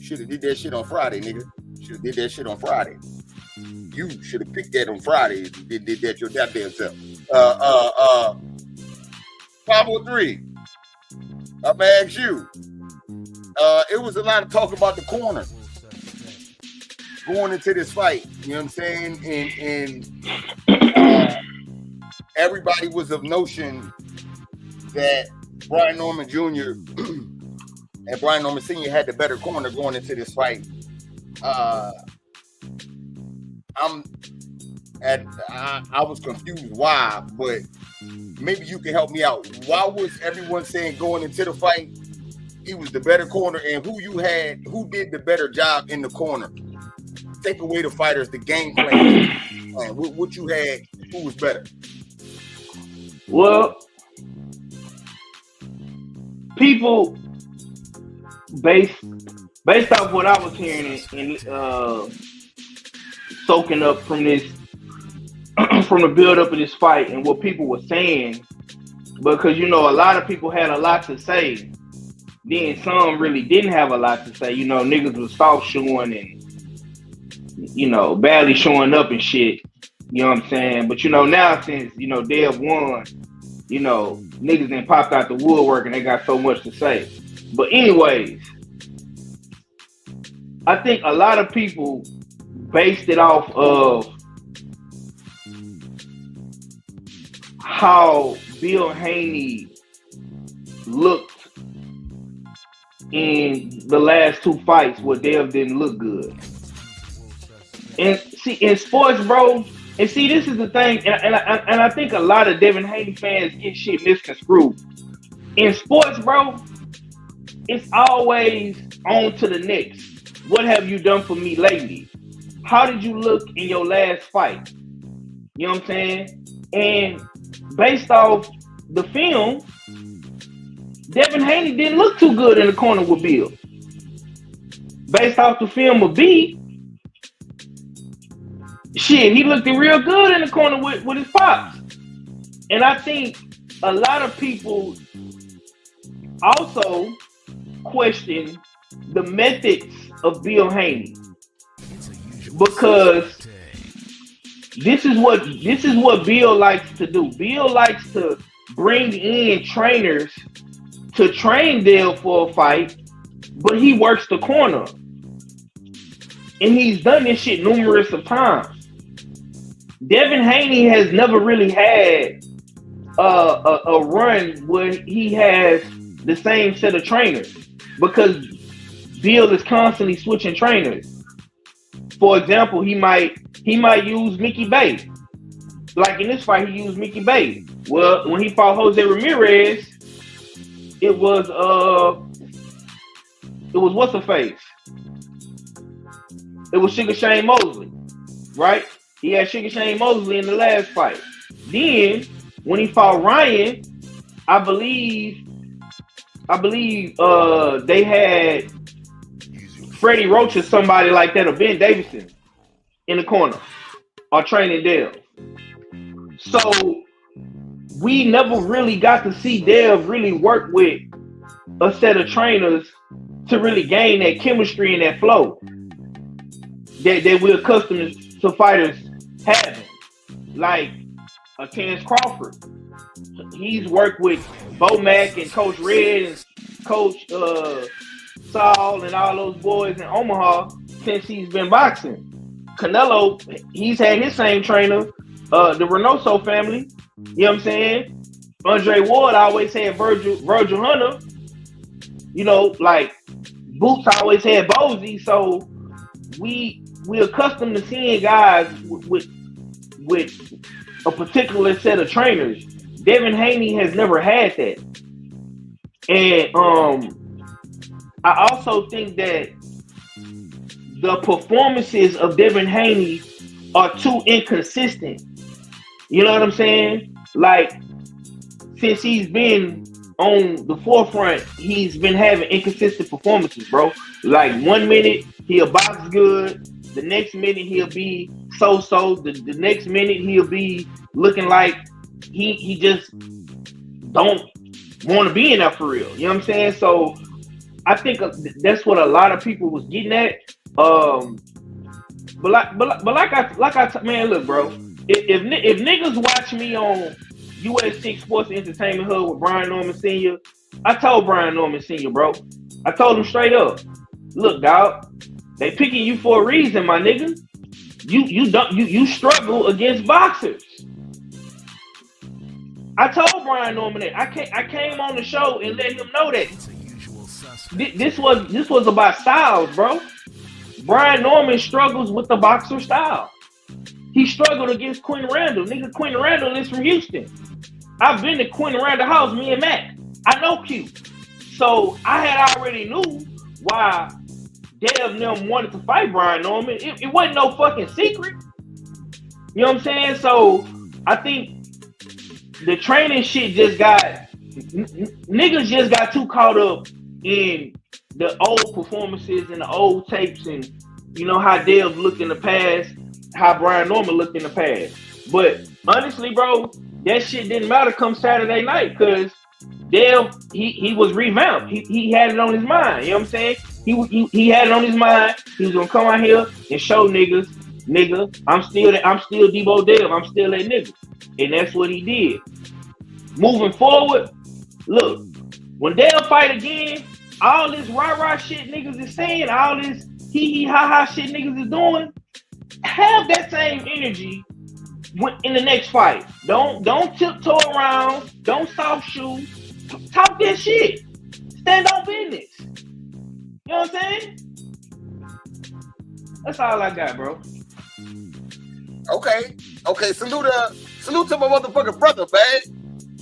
Should have did that shit on Friday, nigga. Should have did that shit on Friday. You should have picked that on Friday if you did that your goddamn self. 503. I'm gonna ask you. It was a lot of talk about the corner going into this fight. You know what I'm saying? And everybody was of notion that Brian Norman Jr. and Brian Norman Sr. had the better corner going into this fight. I was confused why, but maybe you can help me out. Why was everyone saying going into the fight he was the better corner, and who did the better job in the corner? Take away the fighters, the game plan. What you had, who was better? Well, people based off what I was hearing and soaking up from this from the build up of this fight and what people were saying, because a lot of people had a lot to say. Then some really didn't have a lot to say. Niggas was soft showing and barely showing up and shit. You know what I'm saying? But now since Dev won, niggas then popped out the woodwork and they got so much to say. But anyways, I think a lot of people based it off of how Bill Haney looked in the last two fights where Dev didn't look good. And see, in sports, bro, and see, this is the thing, and I think a lot of Devin Haney fans get shit misconstrued. In sports, bro, it's always on to the next. What have you done for me lately? How did you look in your last fight? You know what I'm saying? And based off the film, Devin Haney didn't look too good in the corner with Bill. Based off the film of B, shit, he looked real good in the corner with his pops. And I think a lot of people also question the methods of Bill Haney, because this is what Bill likes to do. Bill likes to bring in trainers to train Dale for a fight, but he works the corner. And he's done this shit numerous of times. Devin Haney has never really had a run where he has the same set of trainers, because Bill is constantly switching trainers. For example, he might use Mickey Bay. Like in this fight, he used Mickey Bay. Well, when he fought Jose Ramirez, it was what's her face? It was Sugar Shane Mosley, right? He had Sugar Shane Mosley in the last fight. Then when he fought Ryan, I believe they had Freddie Roach or somebody like that, or Ben Davison in the corner, or training Dale. So we never really got to see Dev really work with a set of trainers to really gain that chemistry and that flow that we're accustomed to fighters having, like a Terrence Crawford. He's worked with Bo Mack and Coach Red and Coach Saul and all those boys in Omaha since he's been boxing. Canelo, he's had his same trainer, the Reynoso family. You know what I'm saying? Andre Ward always had Virgil Hunter. Like Boots always had Bozy. So we're accustomed to seeing guys with a particular set of trainers. Devin Haney has never had that. And I also think that the performances of Devin Haney are too inconsistent. You know what I'm saying? Like, since he's been on the forefront, he's been having inconsistent performances, bro. Like 1 minute he'll box good, the next minute he'll be so-so, the next minute he'll be looking like he just don't want to be in that for real. You know what I'm saying? So I think that's what a lot of people was getting at. But like I man, look, bro. If niggas watch me on US6 Sports Entertainment Hub with Brian Norman Sr., I told Brian Norman Sr., bro. I told him straight up, look, dog, they picking you for a reason, my nigga. You struggle against boxers. I told Brian Norman that. I came on the show and let him know that. This was about styles, bro. Brian Norman struggles with the boxer style. He struggled against Quinn Randall. Nigga, Quinn Randall is from Houston. I've been to Quinn Randall house, me and Matt. I know Q. So I had already knew why Dev and them wanted to fight Brian Norman. It wasn't no fucking secret. You know what I'm saying? So I think the training shit just got niggas just got too caught up in the old performances and the old tapes and you know how Dev looked in the past, how Brian Norman looked in the past. But honestly, bro, that shit didn't matter come Saturday night because Dev he was revamped. He had it on his mind. You know what I'm saying? He had it on his mind. He was gonna come out here and show niggas, nigga, I'm still Debo Dev. I'm still that nigga, and that's what he did. Moving forward, look, when Dev fight again, all this rah-rah shit niggas is saying, all this hee-hee ha-ha shit niggas is doing, have that same energy in the next fight. Don't tiptoe around. Don't soft shoe. Talk that shit. Stand on business. You know what I'm saying? That's all I got, bro. Okay. Salute to my motherfucking brother, man.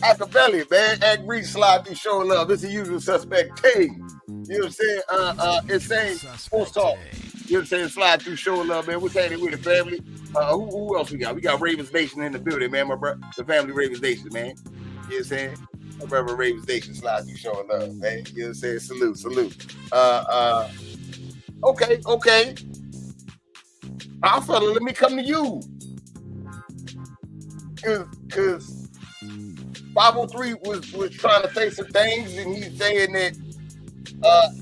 Acapelli, man. Act Reed slide through show love. It's the usual suspect King. You know what I'm saying? It's saying sports talk. You know what I'm saying? Slide through show love, man. What's happening with the family? Who else we got? We got Ravens Nation in the building, man. My brother, the family Ravens Nation, man. You know what I'm saying? My brother Ravens Nation slide through show love, man. You know what I'm saying? Salute. Okay. Our fella, let me come to you. Cause 503 was trying to say some things, and he's saying that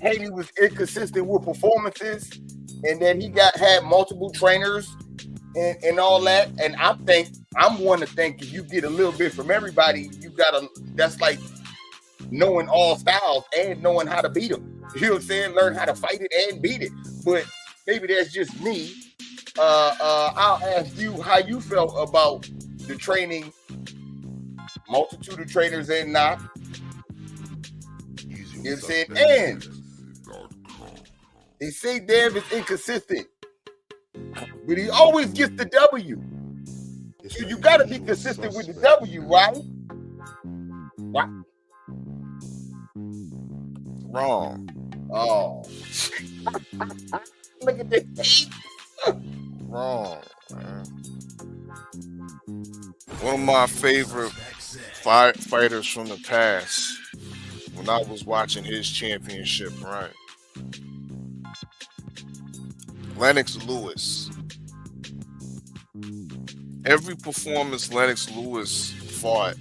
Haney was inconsistent with performances, and that he had multiple trainers and all that. And I'm one to think if you get a little bit from everybody, that's like knowing all styles and knowing how to beat them. You know what I'm saying? Learn how to fight it and beat it. But maybe that's just me. I'll ask you how you felt about the training, multitude of trainers and not. You know what I'm saying? And they say Dev is inconsistent, but he always gets the W. So you got to be consistent with the W, right? What? Wrong. Oh. Look at this. Wrong, man. One of my favorite fighters from the past, when I was watching his championship, right? Lennox Lewis. Every performance Lennox Lewis fought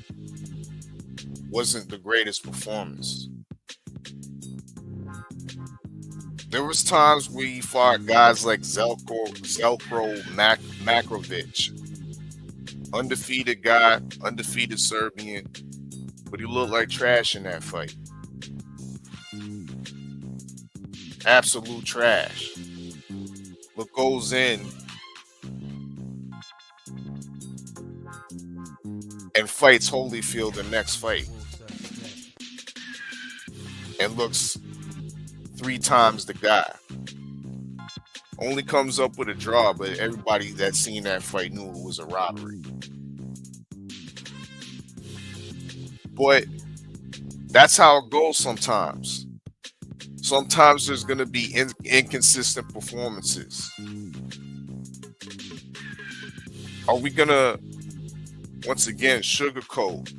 wasn't the greatest performance. There was times where he fought guys like Zelko Makrovic. Undefeated guy, undefeated Serbian, but he looked like trash in that fight. Absolute trash. What goes in and fights Holyfield the next fight and looks 3 times the guy. Only comes up with a draw, but everybody that seen that fight knew it was a robbery. But that's how it goes sometimes. Sometimes there's going to be inconsistent performances. Are we going to, once again, sugarcoat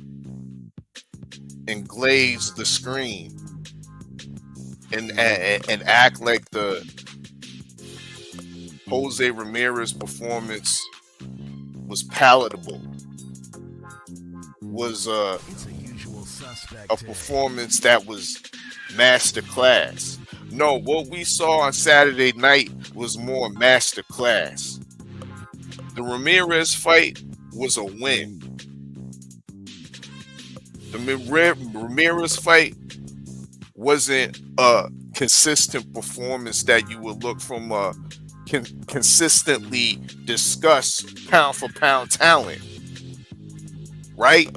and glaze the screen and act like the Jose Ramirez performance was palatable, was a performance that was masterclass. No, what we saw on Saturday night was more masterclass. The Ramirez fight was a win. The Ramirez fight wasn't a consistent performance that you would look from a consistently discussed pound for pound talent, right?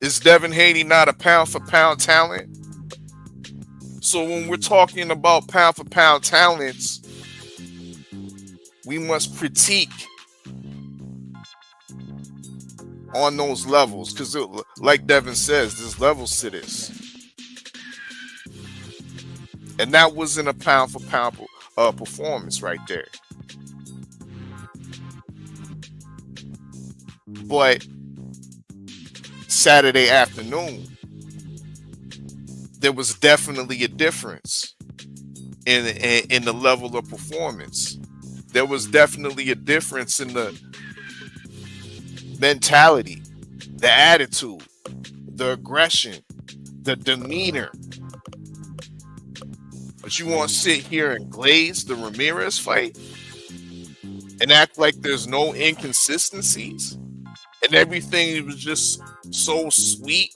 Is Devin Haney not a pound for pound talent? So when we're talking about pound for pound talents, we must critique on those levels, because like Devin says, there's levels to this. And that wasn't a pound for pound performance right there. But Saturday afternoon, there was definitely a difference in the level of performance. There was definitely a difference in the mentality, the attitude, the aggression, the demeanor. But you want to sit here and glaze the Ramirez fight and act like there's no inconsistencies and everything was just so sweet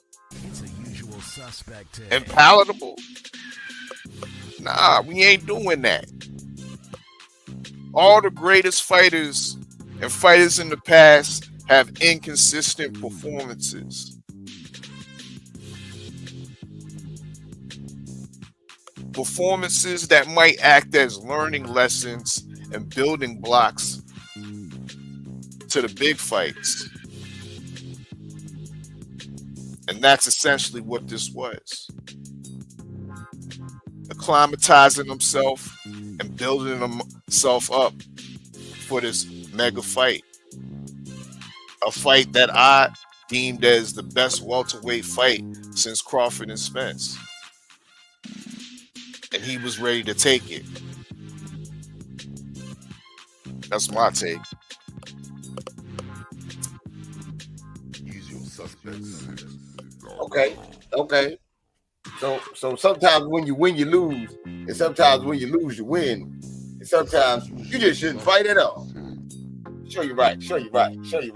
and palatable? Nah, we ain't doing that. All the greatest fighters and fighters in the past have inconsistent performances. Performances that might act as learning lessons and building blocks to the big fights. And that's essentially what this was. Acclimatizing himself and building himself up for this mega fight. A fight that I deemed as the best welterweight fight since Crawford and Spence. And he was ready to take it. That's my take. Usual suspects. Okay. So sometimes when you win, you lose, and sometimes when you lose, you win, and sometimes you just shouldn't fight at all. Show you right. Show you right. Show you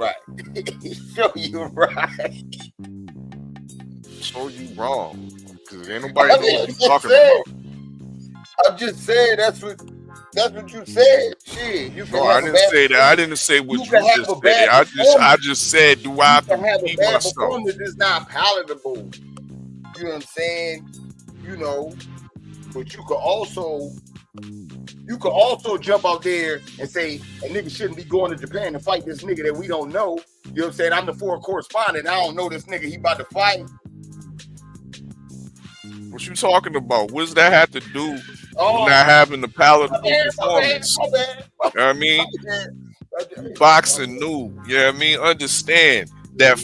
wrong. Because ain't nobody know what you're talking about. I'm just saying that's what you said. Shit, you can. No, I didn't say that. I didn't say what you just said. I just said, do I have to repeat myself? Performance is not palatable. You know what I'm saying? You know, but you could also jump out there and say a nigga shouldn't be going to Japan to fight this nigga that we don't know. You know what I'm saying? I'm the foreign correspondent. I don't know this nigga. He about to fight. What you talking about? What does that have to do with not having the palatable performance? My bad. You know what I mean? Boxing new. You know what I mean? Understand that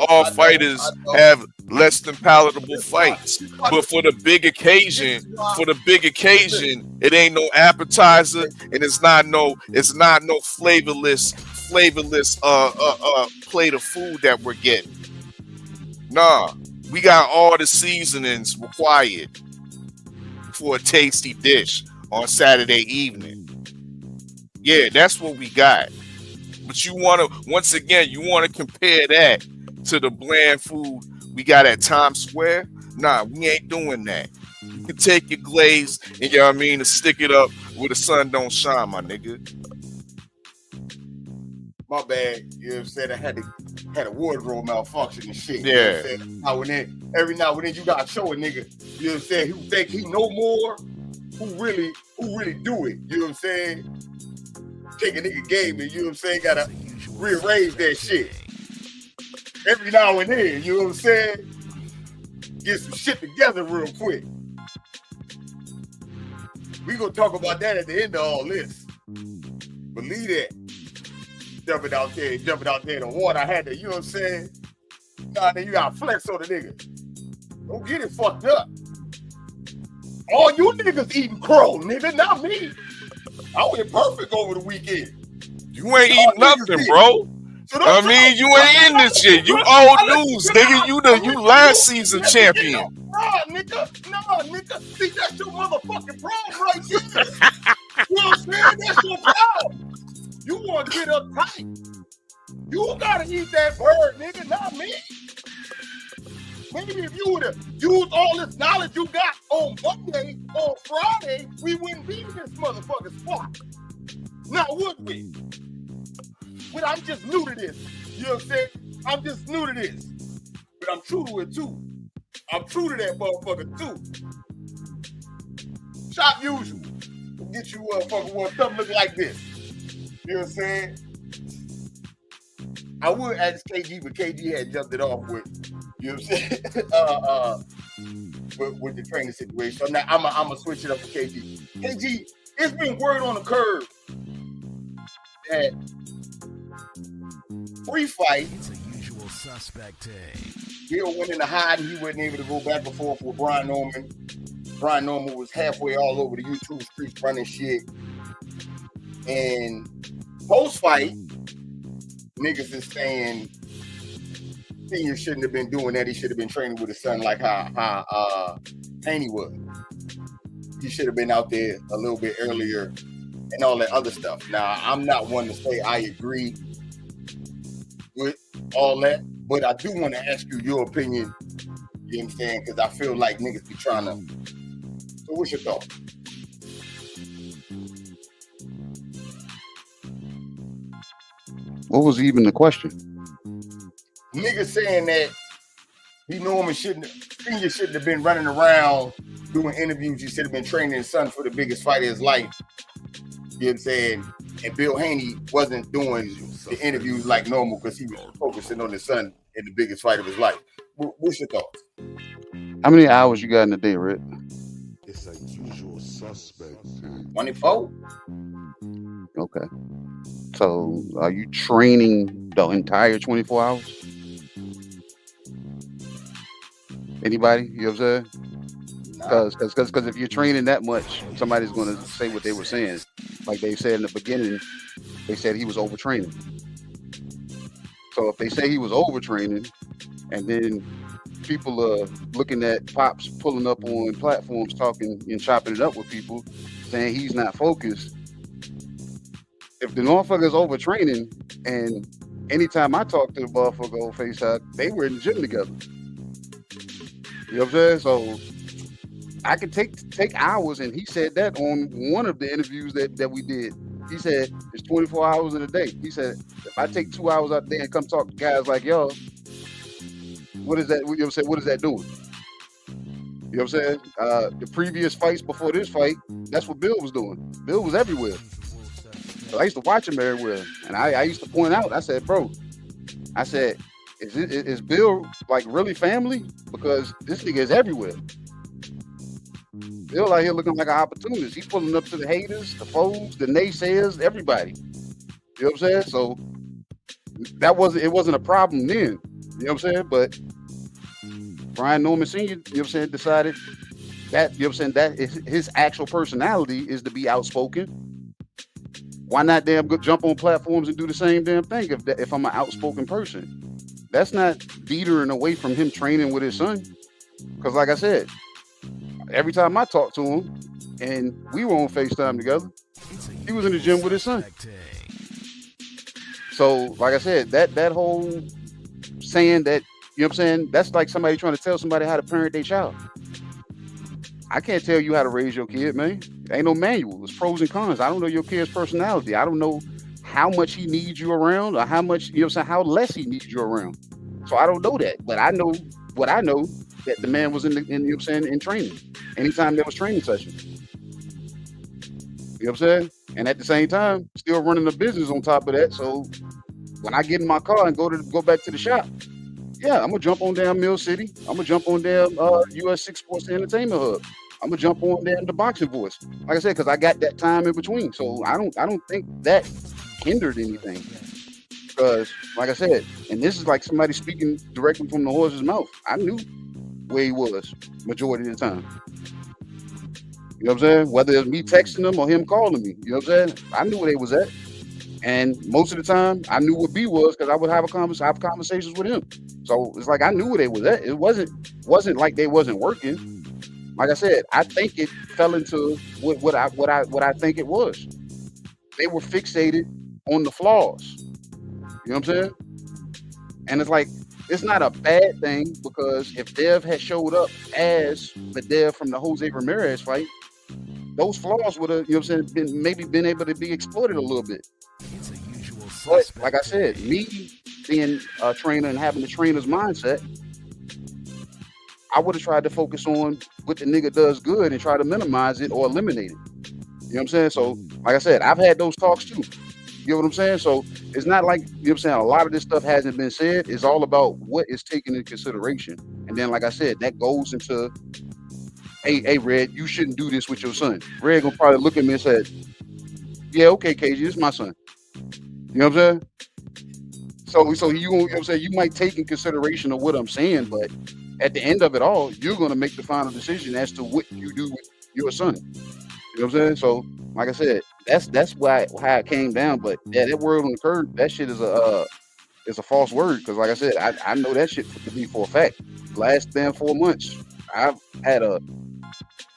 all fighters have less than palatable fights. But for the big occasion, it ain't no appetizer and it's not no flavorless plate of food that we're getting. Nah. We got all the seasonings required for a tasty dish on Saturday evening. Yeah, that's what we got. But you want to compare that to the bland food we got at Times Square? Nah, we ain't doing that. You can take your glaze and, you know what I mean, and stick it up where the sun don't shine, my nigga. My bad. You know what I'm saying? I had a wardrobe malfunction and shit. Yeah. You know what I'm saying? Every now and then you gotta show a nigga, you know what I'm saying, who think he know more, who really do it. You know what I'm saying? Take a nigga game and, you know what I'm saying, gotta rearrange that shit. Every now and then, you know what I'm saying? Get some shit together real quick. We gonna talk about that at the end of all this. Believe that. Jumping out there in the water. I had to, you know what I'm saying? Nah, then you gotta flex on the nigga. Don't get it fucked up. All you niggas eating crow, nigga, not me. I went perfect over the weekend. You ain't eating nothing, bro. I mean, you ain't in this shit. You old news, nigga. You last season champion. Nigga. No, nigga. See, that's your motherfucking problem right there. You know what I'm saying? That's your problem. You want to get uptight. You got to eat that bird, nigga, not me. Maybe if you would have used all this knowledge you got on Monday, on Friday, we wouldn't be in this motherfucking spot. Now, would we? But I'm just new to this. You know what I'm saying? I'm just new to this. But I'm true to it, too. I'm true to that motherfucker, too. Shop usual. We'll get you motherfucker with something look like this. You know what I'm saying? I would ask KG, but KG had jumped it off with, you know what I'm saying? with the training situation. So now I'm going to switch it up to KG. KG, it's been word on the curve that pre-fight, it's a usual suspect. Bill went into hiding. He wasn't able to go back and forth with Brian Norman. Brian Norman was halfway all over the YouTube streets running shit. And post-fight, niggas is saying Senior shouldn't have been doing that. He should have been training with his son like how Haney was. He should have been out there a little bit earlier and all that other stuff. Now, I'm not one to say I agree with all that, but I do want to ask you your opinion, you know what I'm saying? Because I feel like niggas be trying to. So what's your thought? What was even the question? Niggas saying that Senior shouldn't have been running around doing interviews. He should have been training his son for the biggest fight of his life. You know what I'm saying? And Bill Haney wasn't doing the interviews like normal because he was focusing on his son in the biggest fight of his life. What's your thoughts? How many hours you got in a day, Rick? It's a usual suspect. 24. Okay. So are you training the entire 24 hours? Anybody? You know what I'm saying? Because if you're training that much, somebody's going to say what they were saying. Like they said in the beginning, they said he was overtraining. So if they say he was overtraining, and then people are looking at Pops pulling up on platforms talking and chopping it up with people, saying he's not focused. If the motherfucker's overtraining, and anytime I talk to the motherfucker on FaceTime, they were in the gym together. You know what I'm saying? So I could take hours, and he said that on one of the interviews that we did. He said it's 24 hours in a day. He said if I take 2 hours out there and come talk to guys like y'all, what is that? You know what I'm saying? What is that doing? You know what I'm saying? The previous fights before this fight, that's what Bill was doing. Bill was everywhere. So I used to watch him everywhere, and I used to point out. I said, bro, I said, is Bill like really family? Because this nigga is everywhere. Bill out here looking like an opportunist. He's pulling up to the haters, the foes, the naysayers, everybody. You know what I'm saying? So it wasn't a problem then. You know what I'm saying? But Brian Norman Sr., you know what I'm saying, decided that, you know what I'm saying, that is his actual personality is to be outspoken. Why not damn go jump on platforms and do the same damn thing if I'm an outspoken person? That's not detering away from him training with his son. Because like I said, every time I talked to him and we were on FaceTime together, he was in the gym with his son. So like I said, that whole saying that, you know what I'm saying, that's like somebody trying to tell somebody how to parent their child. I can't tell you how to raise your kid, man. Ain't no manual. It's pros and cons. I don't know your kid's personality. I don't know how much he needs you around or how much, you know what I'm saying, how less he needs you around. So I don't know that. But I know what I know, that the man was in you know what I'm saying, in training. Anytime there was training sessions. You know what I'm saying? And at the same time, still running a business on top of that. So when I get in my car and go back to the shop, yeah, I'm gonna jump on down Mill City. I'm gonna jump on down US6 Sports Entertainment Hub. I'm gonna jump on down the Boxing Voice. Like I said, because I got that time in between. So I don't think that hindered anything. Because like I said, and this is like somebody speaking directly from the horse's mouth. I knew where he was majority of the time. You know what I'm saying? Whether it's me texting him or him calling me, you know what I'm saying? I knew where they was at. And most of the time, I knew what B was because I would have conversations with him. So it's like I knew where they was at. It wasn't like they wasn't working. Like I said, I think it fell into what I think it was. They were fixated on the flaws. You know what I'm saying? And it's like it's not a bad thing because if Dev had showed up as the Dev from the Jose Ramirez fight, those flaws would have, you know what I'm saying, been able to be exploited a little bit. But like I said, me being a trainer and having the trainer's mindset, I would have tried to focus on what the nigga does good and try to minimize it or eliminate it. You know what I'm saying? So, like I said, I've had those talks too. You know what I'm saying? So it's not like, you know what I'm saying, a lot of this stuff hasn't been said. It's all about what is taken into consideration. And then, like I said, that goes into, hey, Red, you shouldn't do this with your son. Red gonna probably look at me and say, yeah, okay, KG, this is my son. You know what I'm saying? So you know what I'm saying, you might take in consideration of what I'm saying, but at the end of it all, you're gonna make the final decision as to what you do with your son. You know what I'm saying? So, like I said, that's how it came down. But yeah, that word on the curb, that shit is a false word. Because like I said, I know that shit to be for a fact. Last damn 4 months, I've had a, you know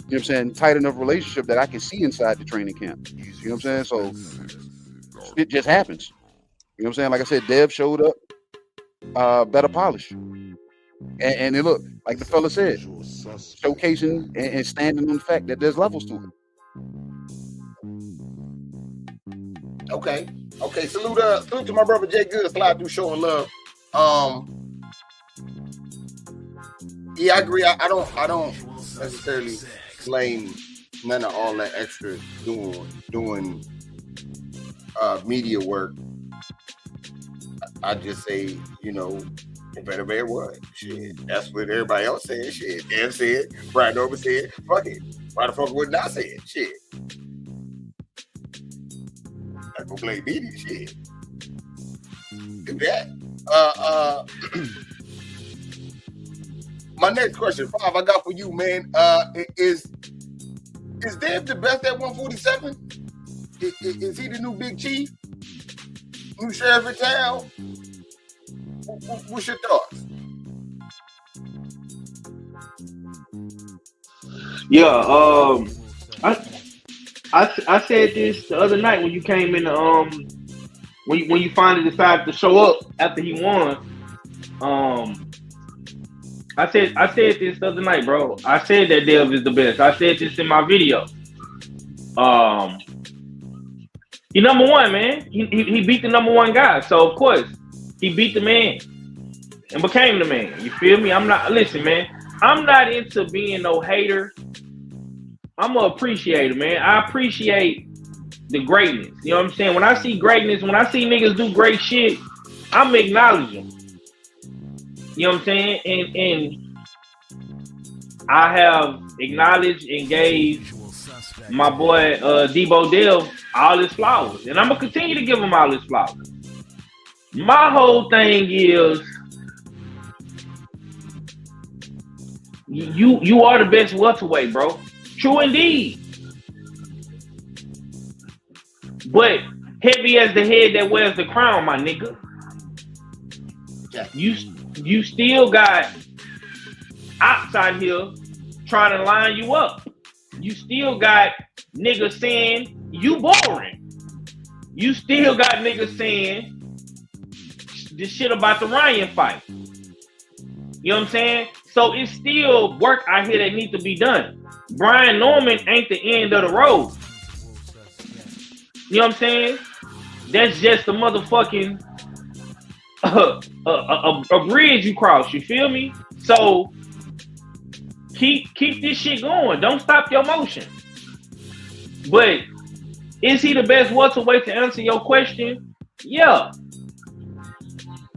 what I'm saying, tight enough relationship that I can see inside the training camp. You know what I'm saying? So it just happens. You know what I'm saying? Like I said, Dev showed up, better polished. And it looked, like the fella said, showcasing and standing on the fact that there's levels to it. Okay. Salute to my brother Jay Good, slide through showing love. Yeah, I agree. I don't necessarily blame none of all that extra doing media work. I just say, you know, it better be what? Shit. That's what everybody else said. Shit. Dan said, Brian Norman said, fuck it. Why the fuck wouldn't I say it? Shit. I go play media shit. Do that. My next question, 5, I got for you, man. Is Dave the best at 147? Is he the new Big Chief? New sheriff in town? What's your thoughts? Yeah, I said this the other night when you came in. When you finally decided to show up after he won. I said this the other night, bro. I said that Dev is the best. I said this in my video. He number one, man. He beat the number one guy. So of course he beat the man and became the man. You feel me? Listen, man. I'm not into being no hater. I'm an appreciator, man. I appreciate the greatness. You know what I'm saying? When I see greatness, when I see niggas do great shit, I'm acknowledging. You know what I'm saying? And I have acknowledged and gave my boy Debo Dev all his flowers. And I'm going to continue to give him all his flowers. My whole thing is you are the best welterweight, bro. True indeed. But heavy as the head that wears the crown, my nigga. You still got ops out here trying to line you up. You still got niggas saying you boring. You still got niggas saying this shit about the Ryan fight. You know what I'm saying? So it's still work out here that needs to be done. Brian Norman ain't the end of the road. You know what I'm saying? That's just a motherfucking a bridge you cross. You feel me? So keep this shit going. Don't stop your motion. But is he the best welterweight to answer your question? Yeah.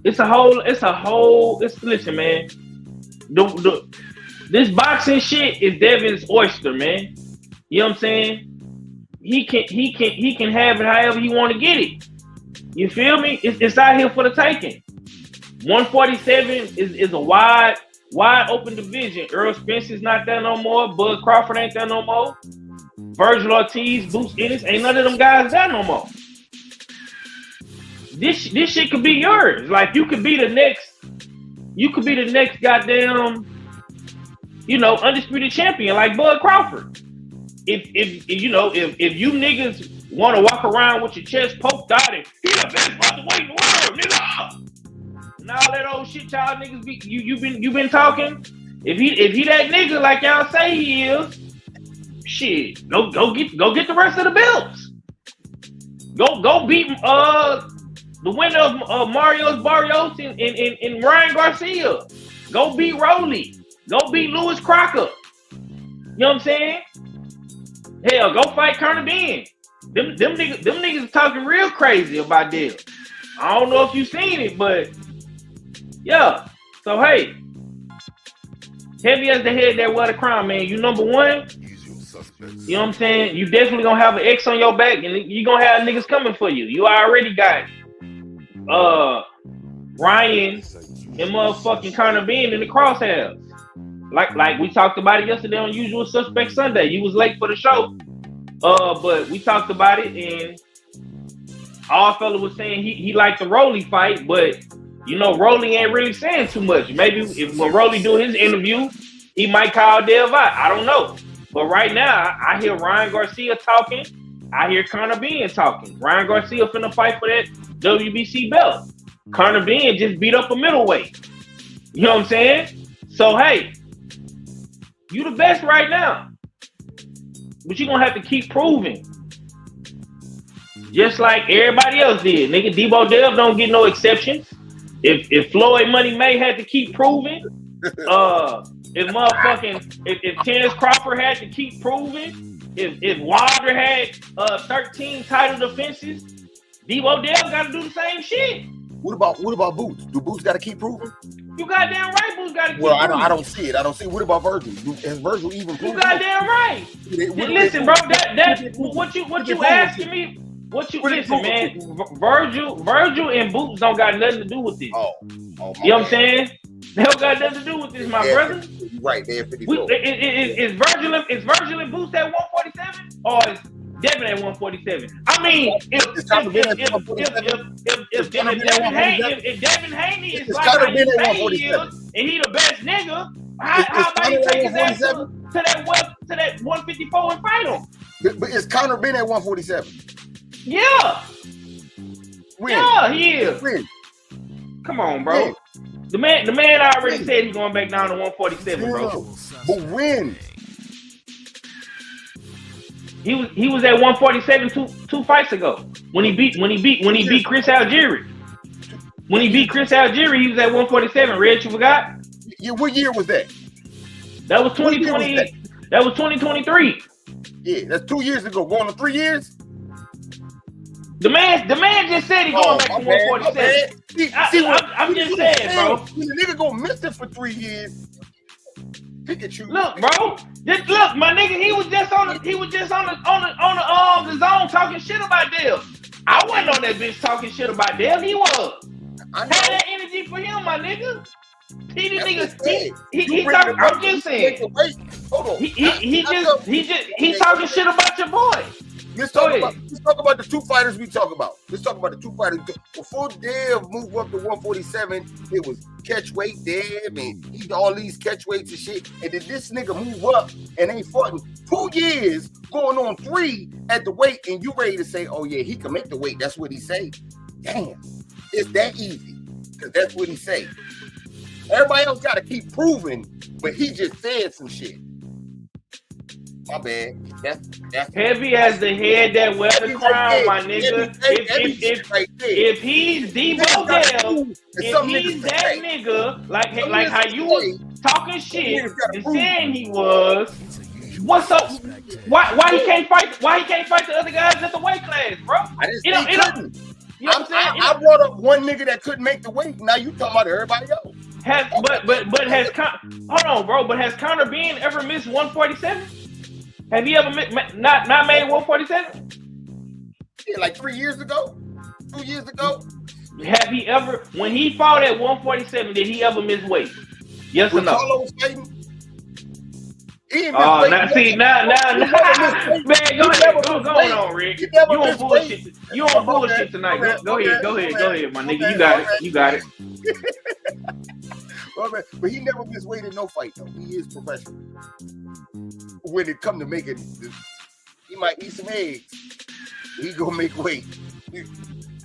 Listen, man. This boxing shit is Devin's oyster, man. You know what I'm saying? He can have it however he want to get it. You feel me? It's out here for the taking. 147 is a wide open division. Earl Spencer's not there no more. Bud Crawford ain't there no more. Virgil Ortiz, Boots Ennis, ain't none of them guys there no more. this shit could be yours. Like you could be the next goddamn, undisputed champion like Bud Crawford. If you niggas want to walk around with your chest poked out and he the best welterweight in the world, nigga. And all that old shit y'all niggas be you been talking. If he that nigga like y'all say he is, shit, go get the rest of the belts. Go beat the winner of Mario's Barrios and Ryan Garcia. Go beat Rolly. Go beat Lewis Crocker. You know what I'm saying? Hell, go fight Kerner Ben. Them niggas talking real crazy about this. I don't know if you seen it, but yeah. So hey, heavy as the head that wear the crown, man. You number one. You know what I'm saying? You definitely gonna have an X on your back, and you gonna have niggas coming for you. You already got Ryan and motherfucking Kerner Ben in the crosshairs. Like we talked about it yesterday on Usual Suspect Sunday. You was late for the show. But we talked about it, and our fella was saying he liked the Rolly fight, but Rolly ain't really saying too much. Maybe when Rolly do his interview, he might call Dev out. I don't know. But right now, I hear Ryan Garcia talking. I hear Kerner Ben talking. Ryan Garcia finna fight for that WBC belt. Kerner Ben just beat up a middleweight. You know what I'm saying? So hey, you the best right now. But you're gonna have to keep proving. Just like everybody else did. Nigga, Debo Dev don't get no exceptions. If Floyd Money May had to keep proving, if Terrence Crawford had to keep proving, if Wilder had 13 title defenses, Debo Dev gotta do the same shit. What about Boots? Do Boots gotta keep proving? You goddamn right, Boots gotta keep proving. I don't see it. What about Virgil? Has Virgil even proven? You goddamn right. Listen, bro, what you asking me? Listen, man? Virgil and Boots don't got nothing to do with this. You know what I'm saying? They don't got nothing to do with this, my brother. Right, they're 54. Is Virgil and Boots at 147 or is Devin at 147? I mean, if Devin Haney is like how you say he is, and he the best nigga, how about he take his ass to that 154 and fight him? But is Conor Ben at 147? Yeah. When? Yeah, he is. When? Come on, bro. When? The man already said he's going back down to 147, bro. But when? He was at 147 two fights ago when he beat Chris Algieri. When he beat Chris Algieri, he was at 147. Red, you forgot? Yeah, what year was that? That was 2020. That was 2023. Yeah, that's 2 years ago. Going on 3 years. The man just said he's going back to 147. I'm just saying, bro. When the nigga gonna miss it for 3 years. Pikachu. Look, bro. Just look, my nigga. He was just on the zone talking shit about Dale. I wasn't on that bitch talking shit about Dale. He was. I had that energy for him, my nigga. He talking. I'm just saying. Hold on. He talking shit about your boy. Let's talk about the two fighters we talk about. Let's talk about the two fighters. Before Dev moved up to 147, it was catchweight Dev and all these catchweights and shit. And then this nigga move up and ain't fought in 2 years, going on 3 at the weight, and you ready to say, oh yeah, he can make the weight. That's what he say. Damn, it's that easy. Because that's what he say. Everybody else got to keep proving, but he just said some shit. My bad. That's heavy as the head that wears the crown, my nigga. If he's Debo Dev, if he's that nigga, like how you was talking shit and saying he was, what's up? Why he can't fight? Why he can't fight the other guys at the weight class, bro? I just couldn't. You know what I'm saying? I brought up one nigga that couldn't make the weight. Now you talking about everybody else. Hold on, bro. But has Conor Ben ever missed 147? Have you ever not made 147? Yeah, like 3 years ago, 2 years ago. Have he ever, when he fought at 147, did he ever miss weight? Yes or no? Carlo was fighting. He ain't Oh, missed now weight. see, now, He never missed weight. man, go He ahead, never go missed on, weight. Rick. He never You on missed bullshit? weight. You on bullshit tonight? Go ahead, my nigga. You got it. You got it. But he never missed weight in no fight, though. He is professional. When it come to making, he might eat some eggs. He gonna make weight.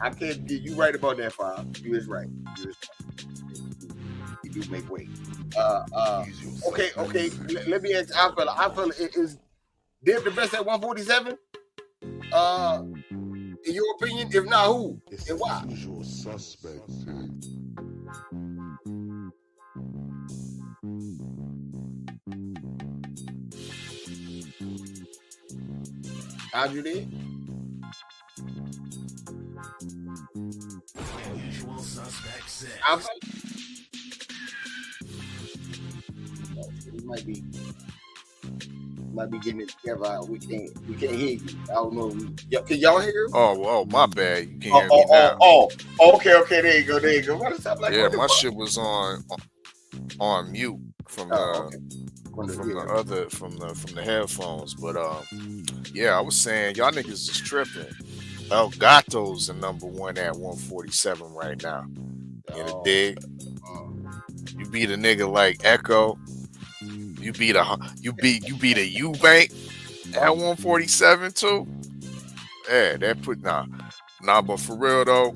I can't get you right about that, Fob. You is right. He do make weight. Okay. Let me ask our fella. Is Dave the best at 147? In your opinion, if not, who and why? Usual suspect. How'd you did? Usual suspect 6. We might be getting it together. We can't hear you. I don't know. Can y'all hear him? Oh, my bad. You can hear me now. Okay. There you go. What is up? Like, yeah, my shit was on mute from the headphones. But yeah, I was saying y'all niggas is tripping. El Gato's the number one at 147 right now. In a dig. You beat a nigga like Echo. You beat a Eubank at 147 too. Yeah, that put nah, but for real though,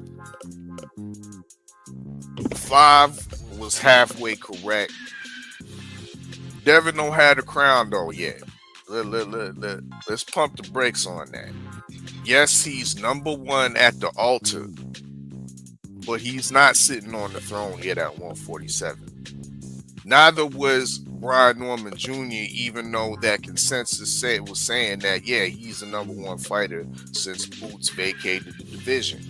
5 was halfway correct. Devin don't have the crown though yet. Let's pump the brakes on that. Yes, he's number one at the altar, but he's not sitting on the throne yet at 147. Neither was Brian Norman Jr., even though that consensus was saying that, yeah, he's the number one fighter since Boots vacated the division.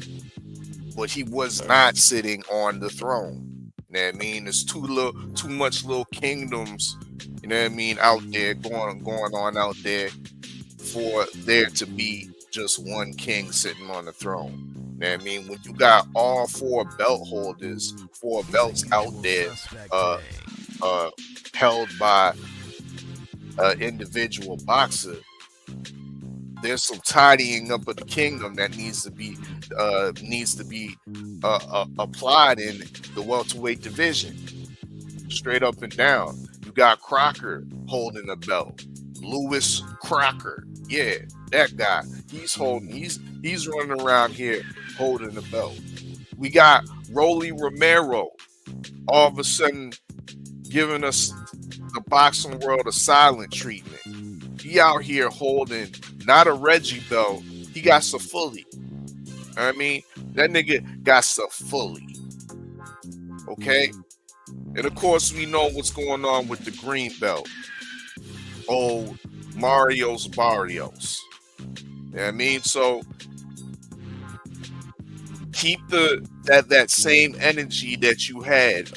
But he was not sitting on the throne. You know what I mean? There's too much little kingdoms, you know what I mean, out there going on out there for there to be just one king sitting on the throne. You know what I mean? When you got all 4 belt holders, 4 belts out there, held by an individual boxer, there's some tidying up of the kingdom that needs to be applied in the welterweight division, straight up and down. You got Crocker holding a belt, Lewis Crocker, yeah, that guy. He's running around here holding the belt. We got Rolly Romero, all of a sudden giving us the boxing world a silent treatment. He out here holding not a Reggie belt, he got Safuli. I mean, that nigga got Safuli. Okay? And of course, we know what's going on with the green belt. Oh, Mario's Barrios. You know what I mean? So keep that same energy that you had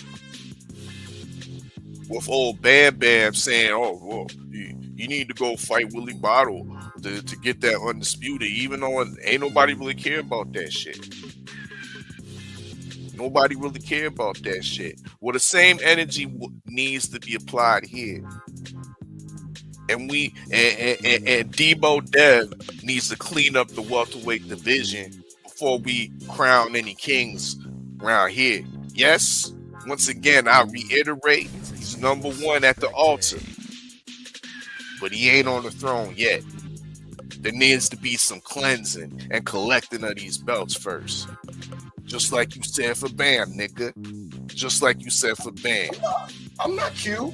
with old Bam Bam saying, oh, well, you need to go fight Willie Bottle to get that undisputed, even though ain't nobody really care about that shit. Nobody really care about that shit. Well, the same energy needs to be applied here. And Debo Dev needs to clean up the welterweight division before we crown any kings around here. Yes, once again, I reiterate, he's number one at the altar, but he ain't on the throne yet. There needs to be some cleansing and collecting of these belts first. Just like you said for Bam, nigga. Just like you said for Bam. I'm not you,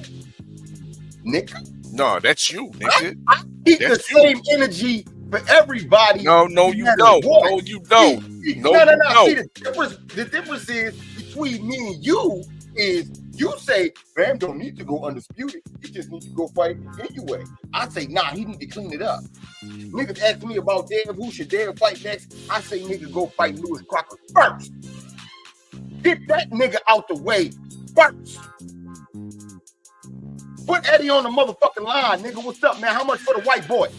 nigga. No, that's you, nigga. I keep the same energy for everybody. No, you don't. No, you don't. No. See, the difference is between me and you is you say Bam don't need to go undisputed. He just needs to go fight anyway. I say, nah, he need to clean it up. Niggas ask me about Dev, who should Dev fight next? I say, nigga, go fight Lewis Crocker first. Get that nigga out the way first. Put Eddie on the motherfucking line, nigga. What's up, man? How much for the white boy?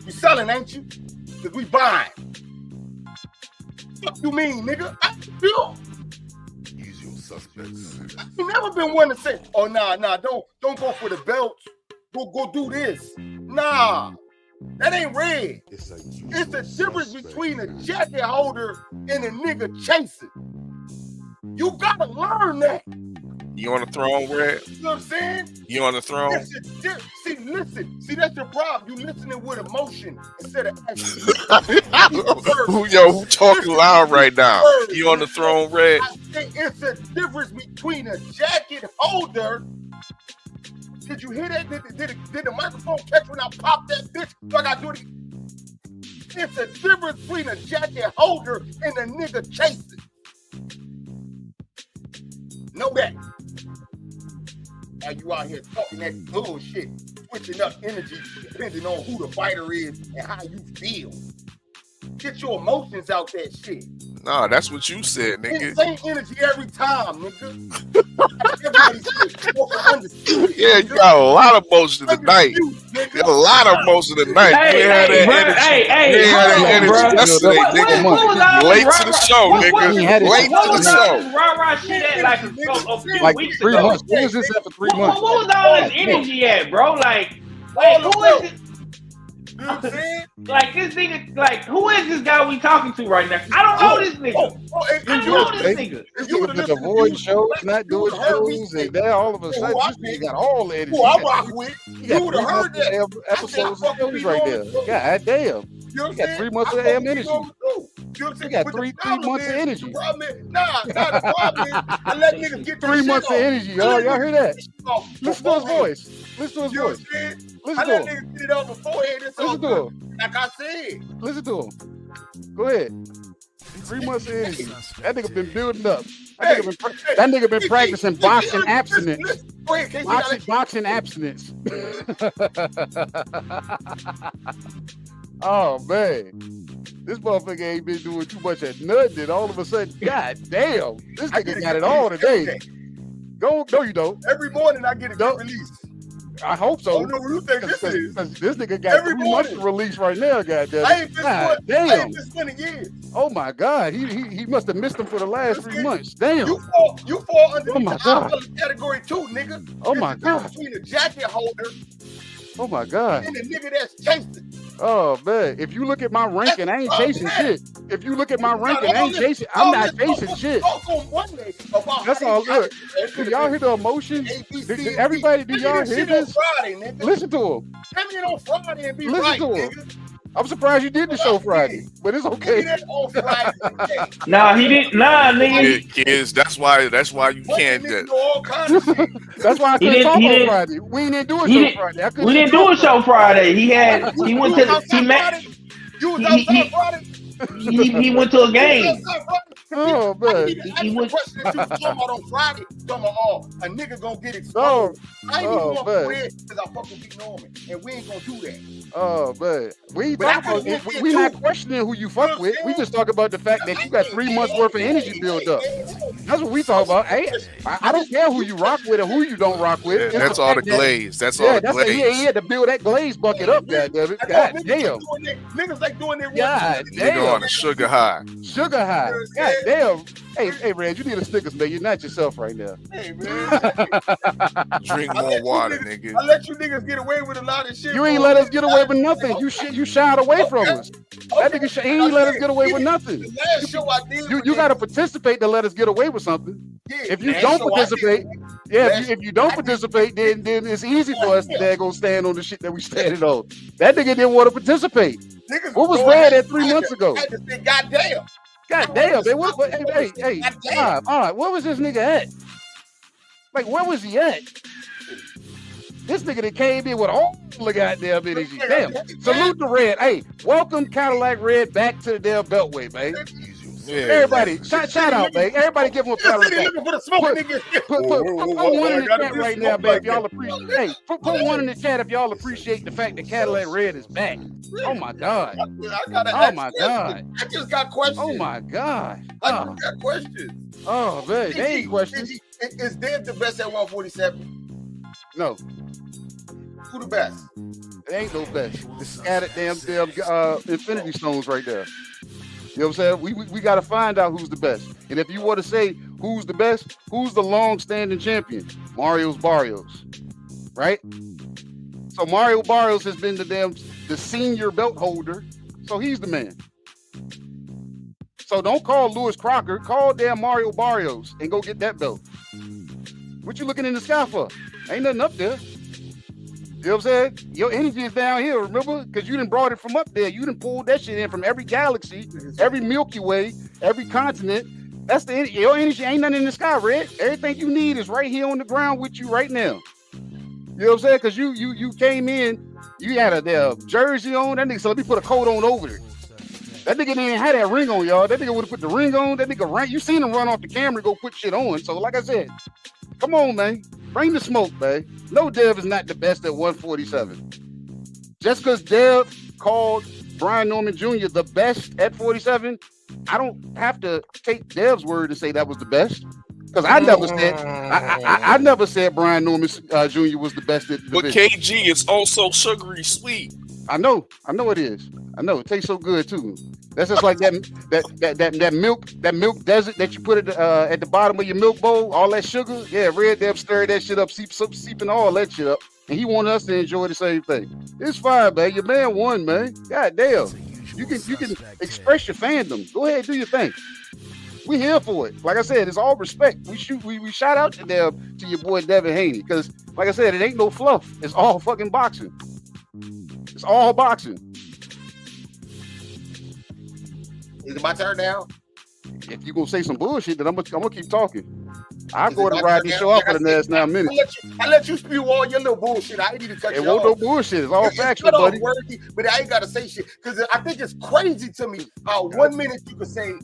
You selling, ain't you? Because we buying. What you mean, nigga? I do. Usual suspects. I've never been one to say, oh, nah, don't go for the belts. go do this. Nah, that ain't red. It's the difference between a jacket holder and a nigga chasing. You gotta learn that. You on the throne, Red? You know what I'm saying? You on the throne? Listen. See, that's your problem. You listening with emotion instead of action. Who talking loud right now? You on the throne, Red? I think it's a difference between a jacket holder. Did you hear that? Did the microphone catch when I popped that bitch? So I gotta do it. It's a difference between a jacket holder and a nigga chasing. Know that. Now you out here talking that bullshit, switching up energy depending on who the fighter is and how you feel. Get your emotions out that shit. Nah, that's what you said, nigga. Same energy every time, nigga. Yeah, you got a lot of motion tonight. You got a lot of motion tonight. You ain't had that energy yesterday, nigga. Late to the show, nigga. Late to the show. Rah-rah shit at like a few Like weeks 3 ago. months. When was this after 3 months? What was all this energy at, bro? Like who is it? You know what I'm saying? Like this nigga, like who is this guy we talking to right now? I don't know this nigga. I don't know this nigga. This nigga been avoiding shows, not doing shows, and then all of a sudden, this nigga got all the energy. Who I rock with? You would have heard that. Episodes of shows right there. God damn. You got 3 months of damn energy. You got three months of energy. The problem is, I let niggas get 3 months of energy, y'all. Y'all hear that? Listen to his voice. Listen to his voice. I let niggas get it on beforehand. Listen to him. Like I said. Listen to him. Go ahead. 3 months of energy. That nigga been building up. That nigga been practicing boxing abstinence. Boxing abstinence. Oh man, this motherfucker ain't been doing too much of nothing. And all of a sudden, god damn, this nigga got it all today. No, you don't. Every morning I get a good release. I hope so. I don't know what you think this is. This nigga got Every 3 months to release right now, goddamn. I ain't been spending years. Oh my god, he must have missed them for the last 3 months. Damn. You fall under the category 2, nigga. Oh my god. Between a jacket holder. Oh my god. And the nigga that's chasing. Oh man, if you look at my ranking, I ain't chasing shit. If you look at my ranking, I ain't chasing. I'm not chasing shit. That's all good. Do y'all hear the emotion? Everybody, do y'all hear this? Listen to him. Come in on Friday and be Listen right, to him. nigga. I'm surprised you did the show Friday, but it's okay. Nah, he didn't. Nah, nigga. Kids, that's why you can't. That's why I couldn't talk on Friday. We didn't do a show Friday. We didn't do a show Friday. He went to he went to a game. Oh man, he went question that you was talking about on Friday. Talking about, a nigga gonna get exposed. I ain't even gonna go ahead because I fuck with Pete Norman, and we ain't gonna do that. Oh man, we not questioning who you fuck with. We just talk about the fact that you got 3 months worth of energy built up. That's what we talk about. Hey, I don't care who you rock with or who you don't rock with. Yeah, that's all the glaze. That's all the glaze. He had to build that glaze bucket up, goddamn it. God damn. Niggas like doing their God damn. Nigga on a sugar high. Sugar high. God damn. Hey, Red, you need a Snickers, man. You're not yourself right now. Hey, man. Drink more water, nigga. I let you niggas get away with a lot of shit. You ain't let us get away with nothing. You shied away from us. That nigga he ain't let us get away with nothing. The last show I did. You got to participate to let us get away with something. If you don't participate, if you don't participate, then it's easy for us to go stand on the shit that we standing on. That nigga didn't want to participate. What was Red at 3 months ago? I just said, goddamn. God damn, man. Hey, all right, where was this nigga at? Like, where was he at? This nigga that came in with all the goddamn energy. Damn. Salute the Red. Hey, welcome Cadillac Red back to the damn Beltway, man. Yeah. Everybody, shout out, man. Everybody give him a pat on the back. Put one in the chat right now, baby. Y'all appreciate. Hey, put one in the chat if y'all appreciate the fact that Cadillac Red is back. Oh my god. Oh my god. I just got questions. Oh my god. I just got questions. Oh man, they ain't questions. Is Dev the best at 147? No. Who the best? It ain't no best. This scattered damn Infinity Stones right there. You know what I'm saying? We got to find out who's the best. And if you want to say who's the best, who's the long-standing champion? Mario's Barrios, right? So Mario Barrios has been the senior belt holder, so he's the man. So don't call Lewis Crocker, call damn Mario Barrios and go get that belt. What you looking in the sky for? Ain't nothing up there. You know what I'm saying? Your energy is down here, remember? Because you done brought it from up there. You done pulled that shit in from every galaxy, every Milky Way, every continent. That's your energy. Ain't nothing in the sky, Red. Everything you need is right here on the ground with you right now. You know what I'm saying? Because you came in, you had a jersey on. That nigga, so let me put a coat on over it. That nigga didn't have that ring on, y'all. That nigga would have put the ring on. That nigga ran. You seen him run off the camera, go put shit on. So like I said, come on, man. Bring the smoke, man. No, Dev is not the best at 147. Just because Dev called Brian Norman Jr. the best at 47, I don't have to take Dev's word and say that was the best. Because I never said Brian Norman Jr. was the best at the But KG is also sugary sweet. I know it is. I know it tastes so good too. That's just like that milk desert that you put at the bottom of your milk bowl, all that sugar. Yeah, Red Dev stirred that shit up, seeping all that shit up, and he wanted us to enjoy the same thing. It's fine, man. Your man won, man. God damn. You can express your fandom. Go ahead, do your thing. We here for it. Like I said, it's all respect. We shout out to your boy Devin Haney, because like I said, it ain't no fluff. It's all fucking boxing. It's all boxing. Is it my turn now? If you gonna say some bullshit, then I'm gonna keep talking. I'll go and ride this show out for the next 9 minutes. I let you spew all your little bullshit. I ain't even cut you off. It won't no bullshit. It's all factual, buddy. But I ain't gotta say shit because I think it's crazy to me how 1 minute you could say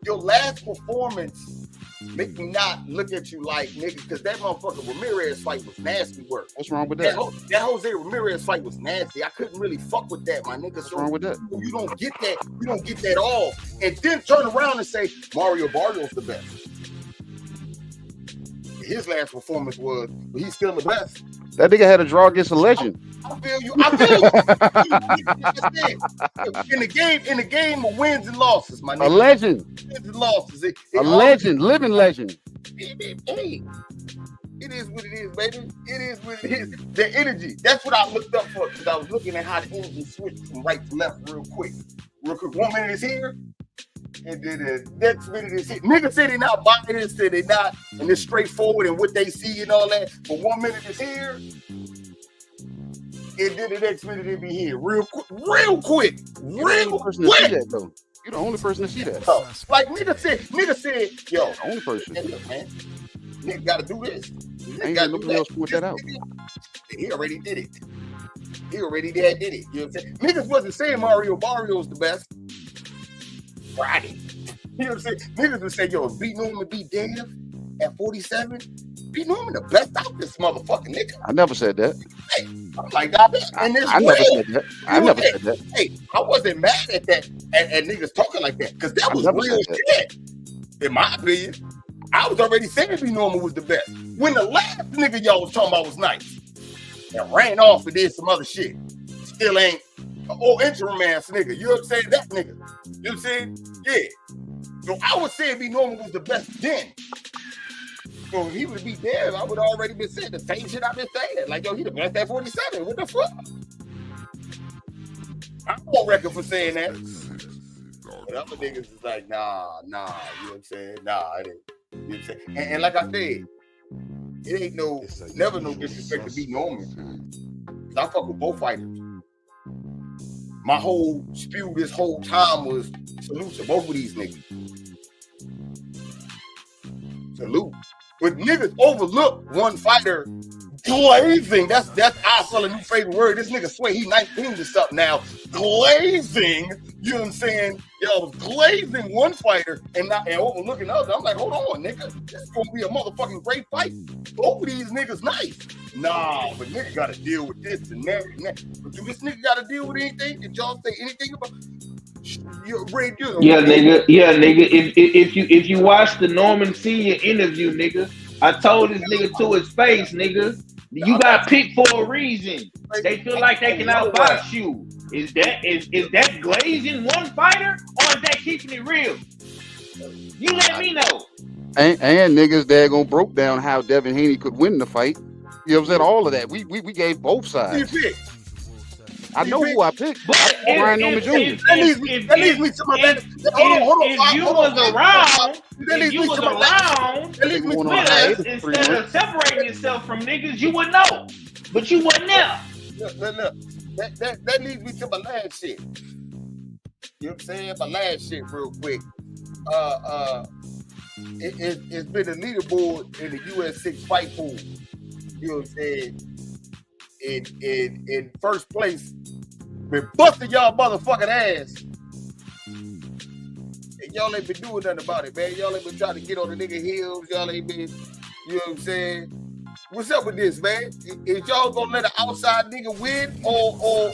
your last performance make me not look at you like nigga, because that motherfucker Ramirez fight was nasty work. What's wrong with that? That Jose Ramirez fight was nasty. I couldn't really fuck with that, my nigga. What's wrong with that? You don't get that. You don't get that all, and then turn around and say Mario Barrios the best. His last performance was, but he's still the best. That nigga had a draw against a legend. I feel you. In the game of wins and losses, my nigga. A legend. Wins and losses. A legend, living legend. Hey, it is what it is, baby. It is what it is. The energy. That's what I looked up for, because I was looking at how the energy switched from right to left real quick. 1 minute is here, and then the next minute is here. Niggas say they not buying this, say they not, and it's straightforward and what they see and all that. But 1 minute is here, and then the next minute it be here. Real quick. You're the only person to see that, though. You're the only person to see that. Like nigga said, yo, the only person. Look, man, nigga gotta do this. Ain't got nobody else point that out. He already did it. He already did it. You know what I'm saying? Niggas wasn't saying Mario Barrios the best. Friday. You know what I'm saying? Niggas would say, yo, beat Norman beat Dev at 47. Beat Norman the best out this motherfucking nigga. I never said that. Hey, I'm like, I never said that. I never said that. Hey, I wasn't mad at that, at niggas talking like that, because that was real shit. In my opinion, I was already saying beat Norman was the best. When the last nigga y'all was talking about was nice, and ran off and did some other shit, still ain't an old interim ass nigga. You know what I'm saying? That nigga. You know what I'm saying? Yeah. So I was saying B. Norman was the best then. So if he would be there, I would already been saying the same shit I've been saying. Like, yo, he the best at 47. What the fuck? I'm on record for saying that. But other niggas is like, nah. You know what I'm saying? Nah, it ain't. You know what I'm saying? And like I said, it ain't never no disrespect to B. Norman. Cause I fuck with both fighters. My whole spew this whole time was salute to both of these niggas. Salute. But niggas overlook one fighter glazing. That's our new favorite word. This nigga swear he 19 to something now. Glazing. You know what I'm saying? Yo, was glazing one fighter and overlooking the other. I'm like, hold on, nigga. This is gonna be a motherfucking great fight. Both of these niggas nice. Nah, but nigga gotta deal with this and that and that. But do this nigga gotta deal with anything? Did y'all say anything about Yeah, nigga. If you watch the Norman Senior interview, nigga, I told this nigga to his face, nigga, you got picked for a reason. They feel like they can outbox you. Is that glazing one fighter, or is that keeping it real? You let me know. And niggas that broke down how Devin Haney could win the fight. You know what I'm saying? All of that. We gave both Who sides. you pick? I know who I picked. But I picked Brian Norman Jr. That leads me to my man. If you was around That leads me to with my us, last. instead of separating yourself from niggas, you would know. But you wasn't there. Look. That leads me to my last shit. You know what I'm saying? My last shit real quick. It's been a leaderboard in the US 6 fight pool. You know what I'm saying? In first place, been busting y'all motherfucking ass. And y'all ain't been doing nothing about it, man. Y'all ain't been trying to get on the nigga heels. Y'all ain't been, you know what I'm saying? What's up with this, man? Is y'all gonna let an outside nigga win, or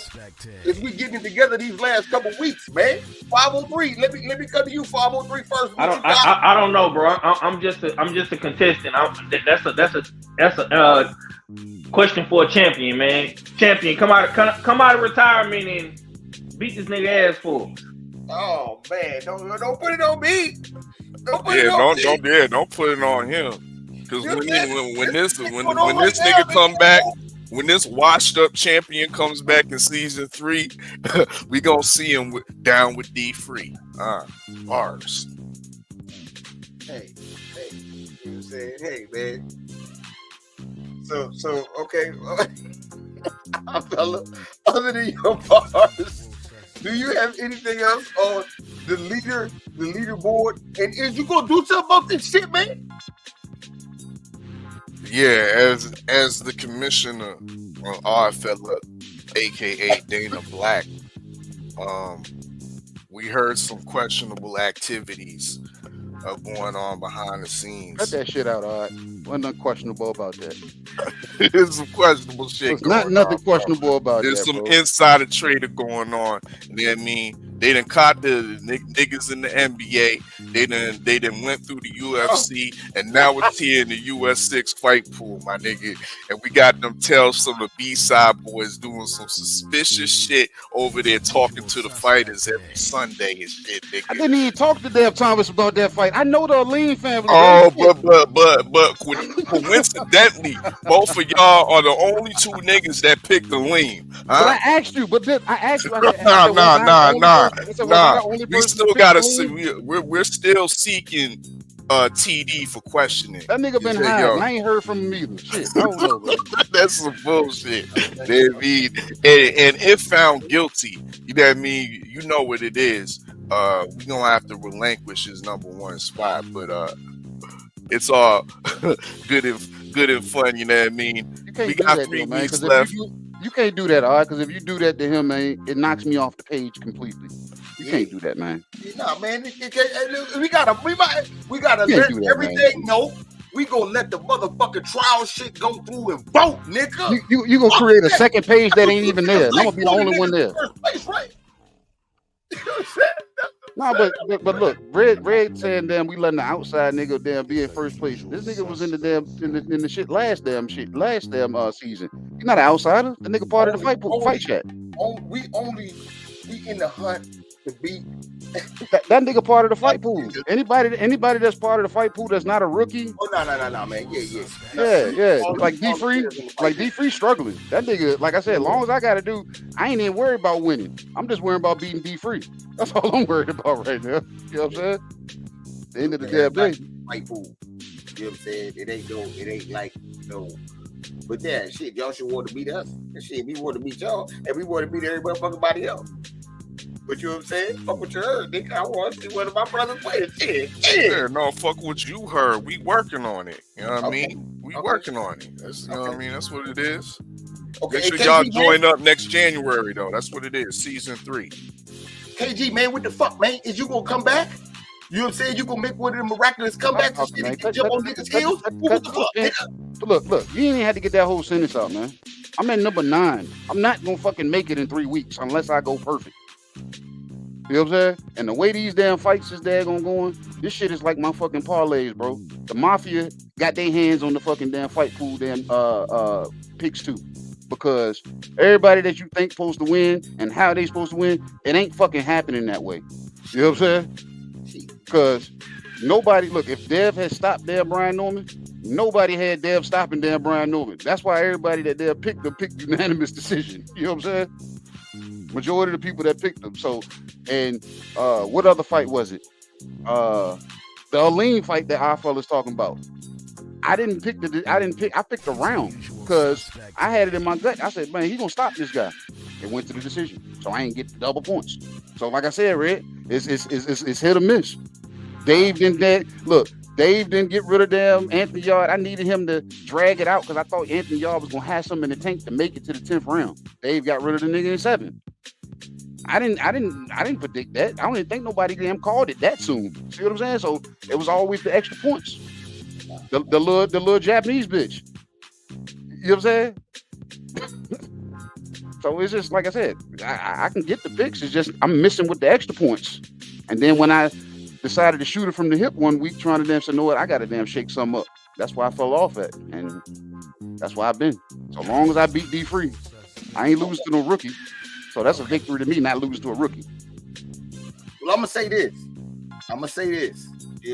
is we getting it together these last couple weeks, man? 503. Let me come to you, 503 first. I don't know, bro. I'm just a contestant. That's a question for a champion, man. Champion, come out of retirement and beat this nigga ass for us. Oh man, don't put it on me. Don't put Don't put it on him. Because when this nigga come back, when this washed up champion comes back in season 3, we gonna see him down with D3. Bars. Hey, you know what I'm saying? Hey, man. So okay. Fella, other than your bars, do you have anything else on the leaderboard? And is you gonna do something about this shit, man? Yeah, as the commissioner, our fella, aka Dana Black, we heard some questionable activities going on behind the scenes. Cut that shit out, all right? Wasn't nothing questionable about that. There's some questionable shit. There's nothing questionable about There's that. some bro. insider trading going on. You know what I mean? They done caught the niggas in the NBA. They done went through the UFC, and now it's here in the US 6 fight pool, my nigga. And we got them tell some of the B-side boys doing some suspicious shit over there, talking to the fighters every Sunday and shit, nigga. I didn't even talk to Dev Thomas about that fight. I know the Lean family. Oh, but coincidentally, both of y'all are the only two niggas that picked the lean. Huh? But I asked you. I said, Nah. We We still gotta see. We're still seeking TD for questioning. That nigga been hiding. I ain't heard from him either. Shit, I don't know, bro. That's some bullshit. I mean, and if found guilty, you know what I mean. You know what it is. We gonna have to relinquish his #1 spot, but it's all good and fun. You know what I mean. We got 3 weeks left. You can't do that, all right? Because if you do that to him, man, it knocks me off the page completely. You can't do that, man. Nah, man. We gotta let everything know. We gonna let the motherfucking trial shit go through and vote, nigga. You gonna create a second page that ain't even there. I'm gonna be the only one there. First place, right? No, but look, Red saying damn we letting the outside nigga damn be in first place. This nigga was in the damn in the shit last damn season. He's not an outsider. The nigga part of the fight chat. We in the hunt to beat that nigga part of the fight pool. Anybody that's part of the fight pool that's not a rookie. Oh no, man. Yeah. Like D3 struggling. That nigga, like I said, as long as I gotta do, I ain't even worried about winning. I'm just worried about beating D3. That's all I'm worried about right now. You know what I'm saying? At the end of the damn day. Fight pool. You know what I'm saying? It ain't like, you know. But yeah, shit, y'all should want to beat us. And shit, we want to beat y'all, and we want to beat every motherfucking else. But you know what I'm saying? Fuck what you heard, nigga. I want to see one of my brothers play. Shit. Yeah, no, fuck what you heard. We working on it. You know what I mean? We working on it. That's, you know what I mean? That's what it is. Okay, make sure y'all join up next January, though. That's what it is. Season 3. KG, man, what the fuck, man? Is you gonna come back? You know what I'm saying? You gonna make one of them miraculous comebacks and shit and jump on niggas' heels? What the fuck, nigga? Look, you ain't even had to get that whole sentence out, man. I'm at number 9. I'm not gonna fucking make it in 3 weeks unless I go perfect. You know what I'm saying? And the way these damn fights is daggone going, this shit is like my fucking parlays, bro. The mafia got their hands on the fucking damn fight pool damn picks too. Because everybody that you think supposed to win and how they supposed to win, it ain't fucking happening that way. You know what I'm saying? Because nobody, look, if Dev had stopped there, Brian Norman, Nobody had Dev stopping Dan Brian Norman. That's why everybody that Dev picked unanimous decision. You know what I'm saying? Majority of the people that picked him. So, and what other fight was it? The Aline fight that our fella's talking about. I picked the round because I had it in my gut. I said, man, he's gonna stop this guy. It went to the decision. So I ain't get the double points. So like I said, Red, it's hit or miss. Dave didn't get rid of them. Anthony Yard, I needed him to drag it out because I thought Anthony Yard was gonna have something in the tank to make it to the 10th round. Dave got rid of the nigga in 7. I didn't predict that. I don't even think nobody damn called it that soon. See what I'm saying? So it was always the extra points. The little Japanese bitch. You know what I'm saying? So it's just like I said, I can get the picks. It's just I'm missing with the extra points. And then when I decided to shoot it from the hip one week, trying to damn say, know what, I gotta damn shake something up. That's why I fell off at, and that's why I've been. So long as I beat D Free, I ain't losing to no rookie. So that's a victory to me, not losing to a rookie. Well, I'm gonna say this. You know what I'm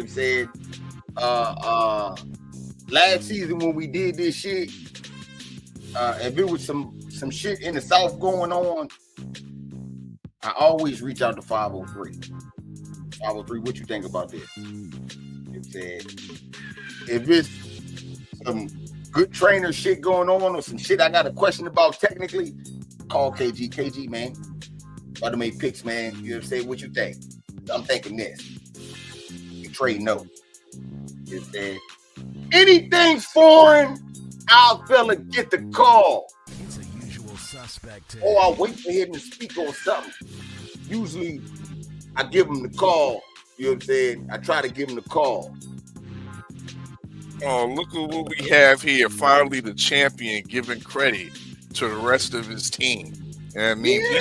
saying? Last season when we did this shit, if it was some shit in the South going on, I always reach out to 503. 503, what you think about this? You know what I'm saying? If it's some good trainer shit going on or some shit I got a question about technically, call KG. KG, man. About to make picks, man. You know what I'm saying? What you think? I'm thinking this. You trade no. You know what I'm saying? Anything foreign, I'll fella get the call. It's a usual suspect. Or I'll wait for him to speak on something. Usually, I give him the call. You know what I'm saying? I try to give him the call. Oh, look at what we have here. Finally, the champion giving credit to the rest of his team. I mean, we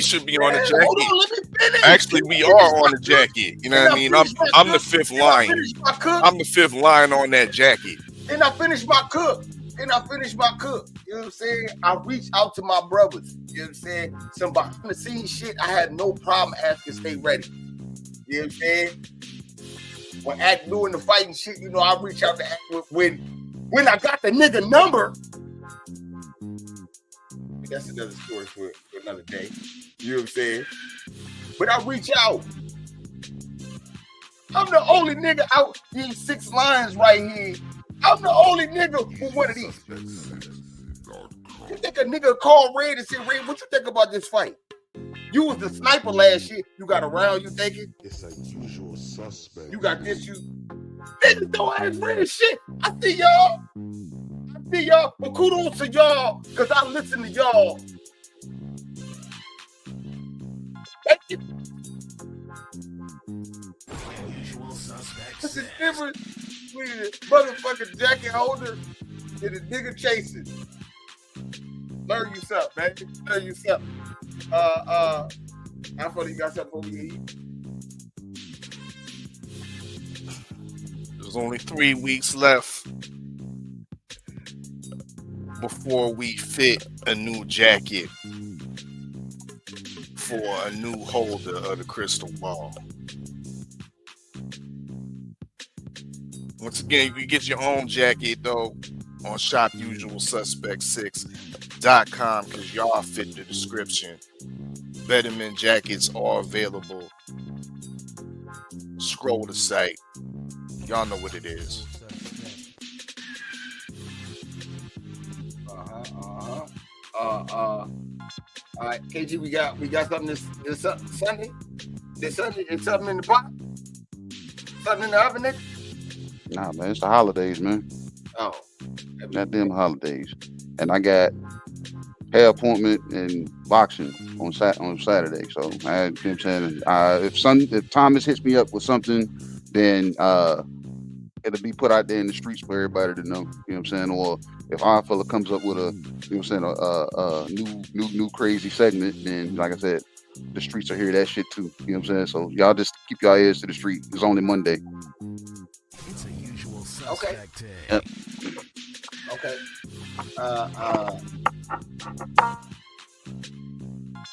should be on the jacket. Hold on, let me finish. Actually, we are on the jacket. You know what I mean? I'm the 5th line. I'm the 5th line on that jacket. Then I finish my cook. You know what I'm saying? I reach out to my brothers. You know what I'm saying? Some behind the scenes shit, I had no problem asking stay ready. You know what I'm saying? When Act doing the fighting shit, you know, I reach out to Act when I got the nigga number. That's another story for another day. You know what I'm saying? But I reach out. I'm the only nigga out these 6 lines right here. I'm the only nigga with one of these. You think a nigga call Red and say, Red, what you think about this fight? You was the sniper last year. You got a round, you thinking? It's a usual suspect. You got this, you. Niggas don't ask Red shit. I see y'all. But kudos to y'all, because I listen to y'all. Thank you. What's the difference between a motherfucking jacket holder and a nigga chasing? Learn you something, man. Learn you something. I thought you got something over here. There's only 3 weeks left before we fit a new jacket for a new holder of the crystal ball. Once again, you can get your own jacket though on shopusualsuspect6.com because y'all fit the description. Betterment jackets are available. Scroll the site. Y'all know what it is. All right, KG, we got something this Sunday. This Sunday, it's something in the pot. Something in the oven, nigga. Nah, man, it's the holidays, man. Oh, not them holidays. And I got hair appointment and boxing on Saturday. So I, you know what I'm saying, if Thomas hits me up with something, then it'll be put out there in the streets for everybody to know. You know what I'm saying? Or if our fella comes up with a, you know what I'm saying, a new crazy segment, then like I said, the streets will hear that shit too. You know what I'm saying? So y'all just keep y'all ears to the street. It's only Monday. It's a usual okay. suspect. Yep. Okay.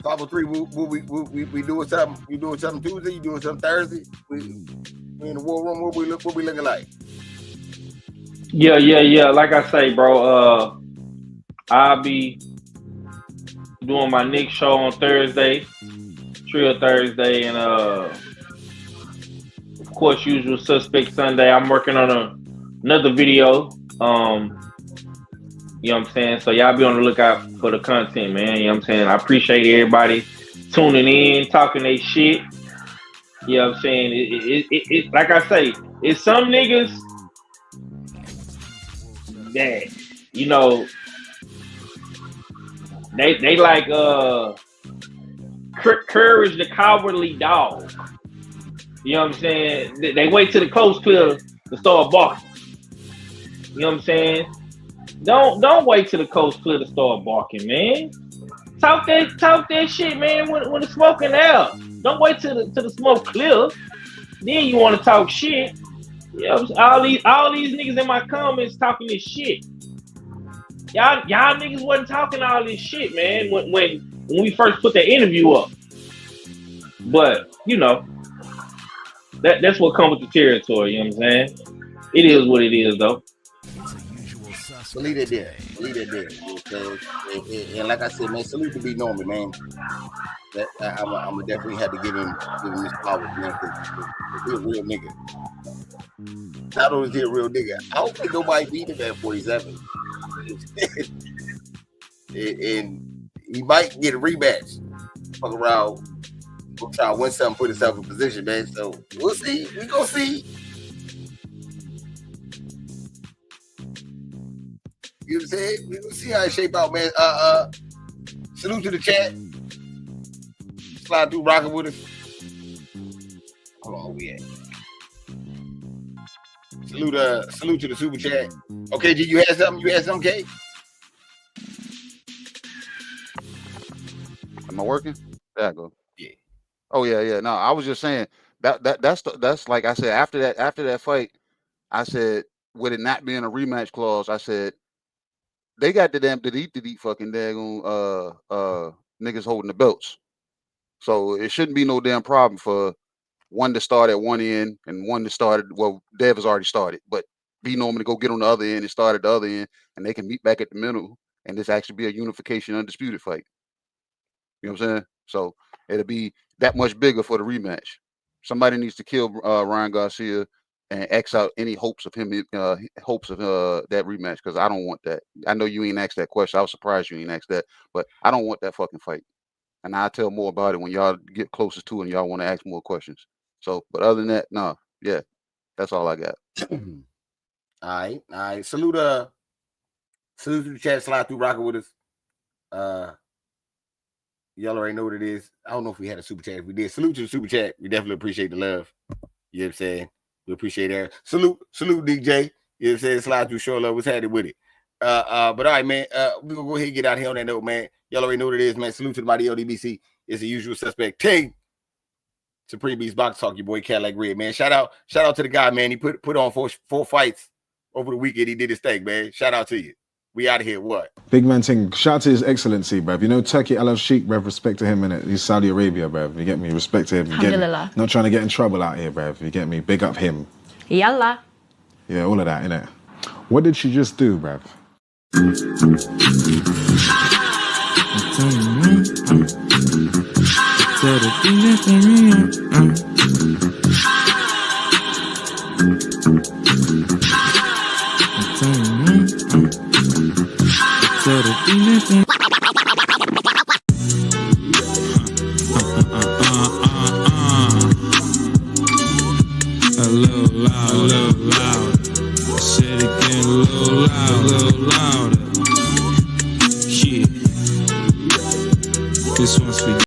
503. We doing something? You doing something Tuesday? You doing something Thursday? We in the war room. What we looking like? Yeah. Like I say, bro, I'll be doing my next show on Thursday, Trill Thursday, and of course, Usual Suspect Sunday. I'm working on another video. You know what I'm saying? So y'all be on the lookout for the content, man. You know what I'm saying? I appreciate everybody tuning in, talking they shit. You know what I'm saying? It like I say, it's some niggas that, you know, they like courage the cowardly dog. You know what I'm saying? They wait till the coast clear to start barking. You know what I'm saying? Don't wait till the coast clear to start barking, man. Talk that shit, man. When the smoking out, don't wait till the smoke clear. Then you want to talk shit. You know, all these niggas in my comments talking this shit. Y'all niggas wasn't talking all this shit, man. When we first put that interview up, but you know, that's what comes with the territory. You know what I'm saying? It is what it is, though. Believe it there. You know what I'm saying? And like I said, man, salute to be Norman, man. That I'm definitely had to give him his flowers, man, because he's a real nigga. Not only is he a real nigga, I don't think nobody beat him at 47. And he might get a rematch. Fuck around, go try to win something, put himself in position, man. So we'll see. We gonna see. You know what I'm saying? We gonna see how it shape out, man. Salute to the chat. Slide through rocking with us. Hold on, where we at? Salute to the super chat. Okay, G, you had something? K? Am I working? There I go. Yeah. Oh yeah. No, I was just saying that's like I said after that fight, I said with it not being a rematch clause, I said they got the damn delete fucking daggone niggas holding the belts. So it shouldn't be no damn problem for one to start at one end and one to start Dev has already started, but be Norman to go get on the other end and start at the other end, and they can meet back at the middle and this actually be a unification undisputed fight. You know what I'm saying? So it'll be that much bigger for the rematch. Somebody needs to kill Ryan Garcia and X out any hopes of him, that rematch, because I don't want that. I know you ain't asked that question. I was surprised you ain't asked that, but I don't want that fucking fight. And I'll tell more about it when y'all get closest to it and y'all want to ask more questions. So, but other than that, no, yeah, that's all I got. All right. Salute to the chat. Slide through rocking with us. Y'all already know what it is. I don't know if we had a super chat. If we did, salute to the super chat. We definitely appreciate the love. You know what I'm saying? We appreciate that. Salute DJ. You know what I'm saying? Slide through, show love. What's happening with it? But all right, man. We're gonna go ahead and get out here on that note, man. Y'all already know what it is, man. Salute to the mighty LDBC. It's the usual suspect. King Supreme Beast Box Talk, your boy Cadillac Red, man. Shout out to the guy, man. He put on four fights over the weekend. He did his thing, man. Shout out to you. We out of here. What? Big man thing. Shout out to His Excellency, bruv. You know, Turkey, I love Sheikh, bruv. Respect to him, innit? He's Saudi Arabia, bruv. You get me? Respect to him. Alhamdulillah. Not trying to get in trouble out here, bruv. You get me? Big up him. Yalla. Yeah, all of that, innit? What did she just do, bruv? So the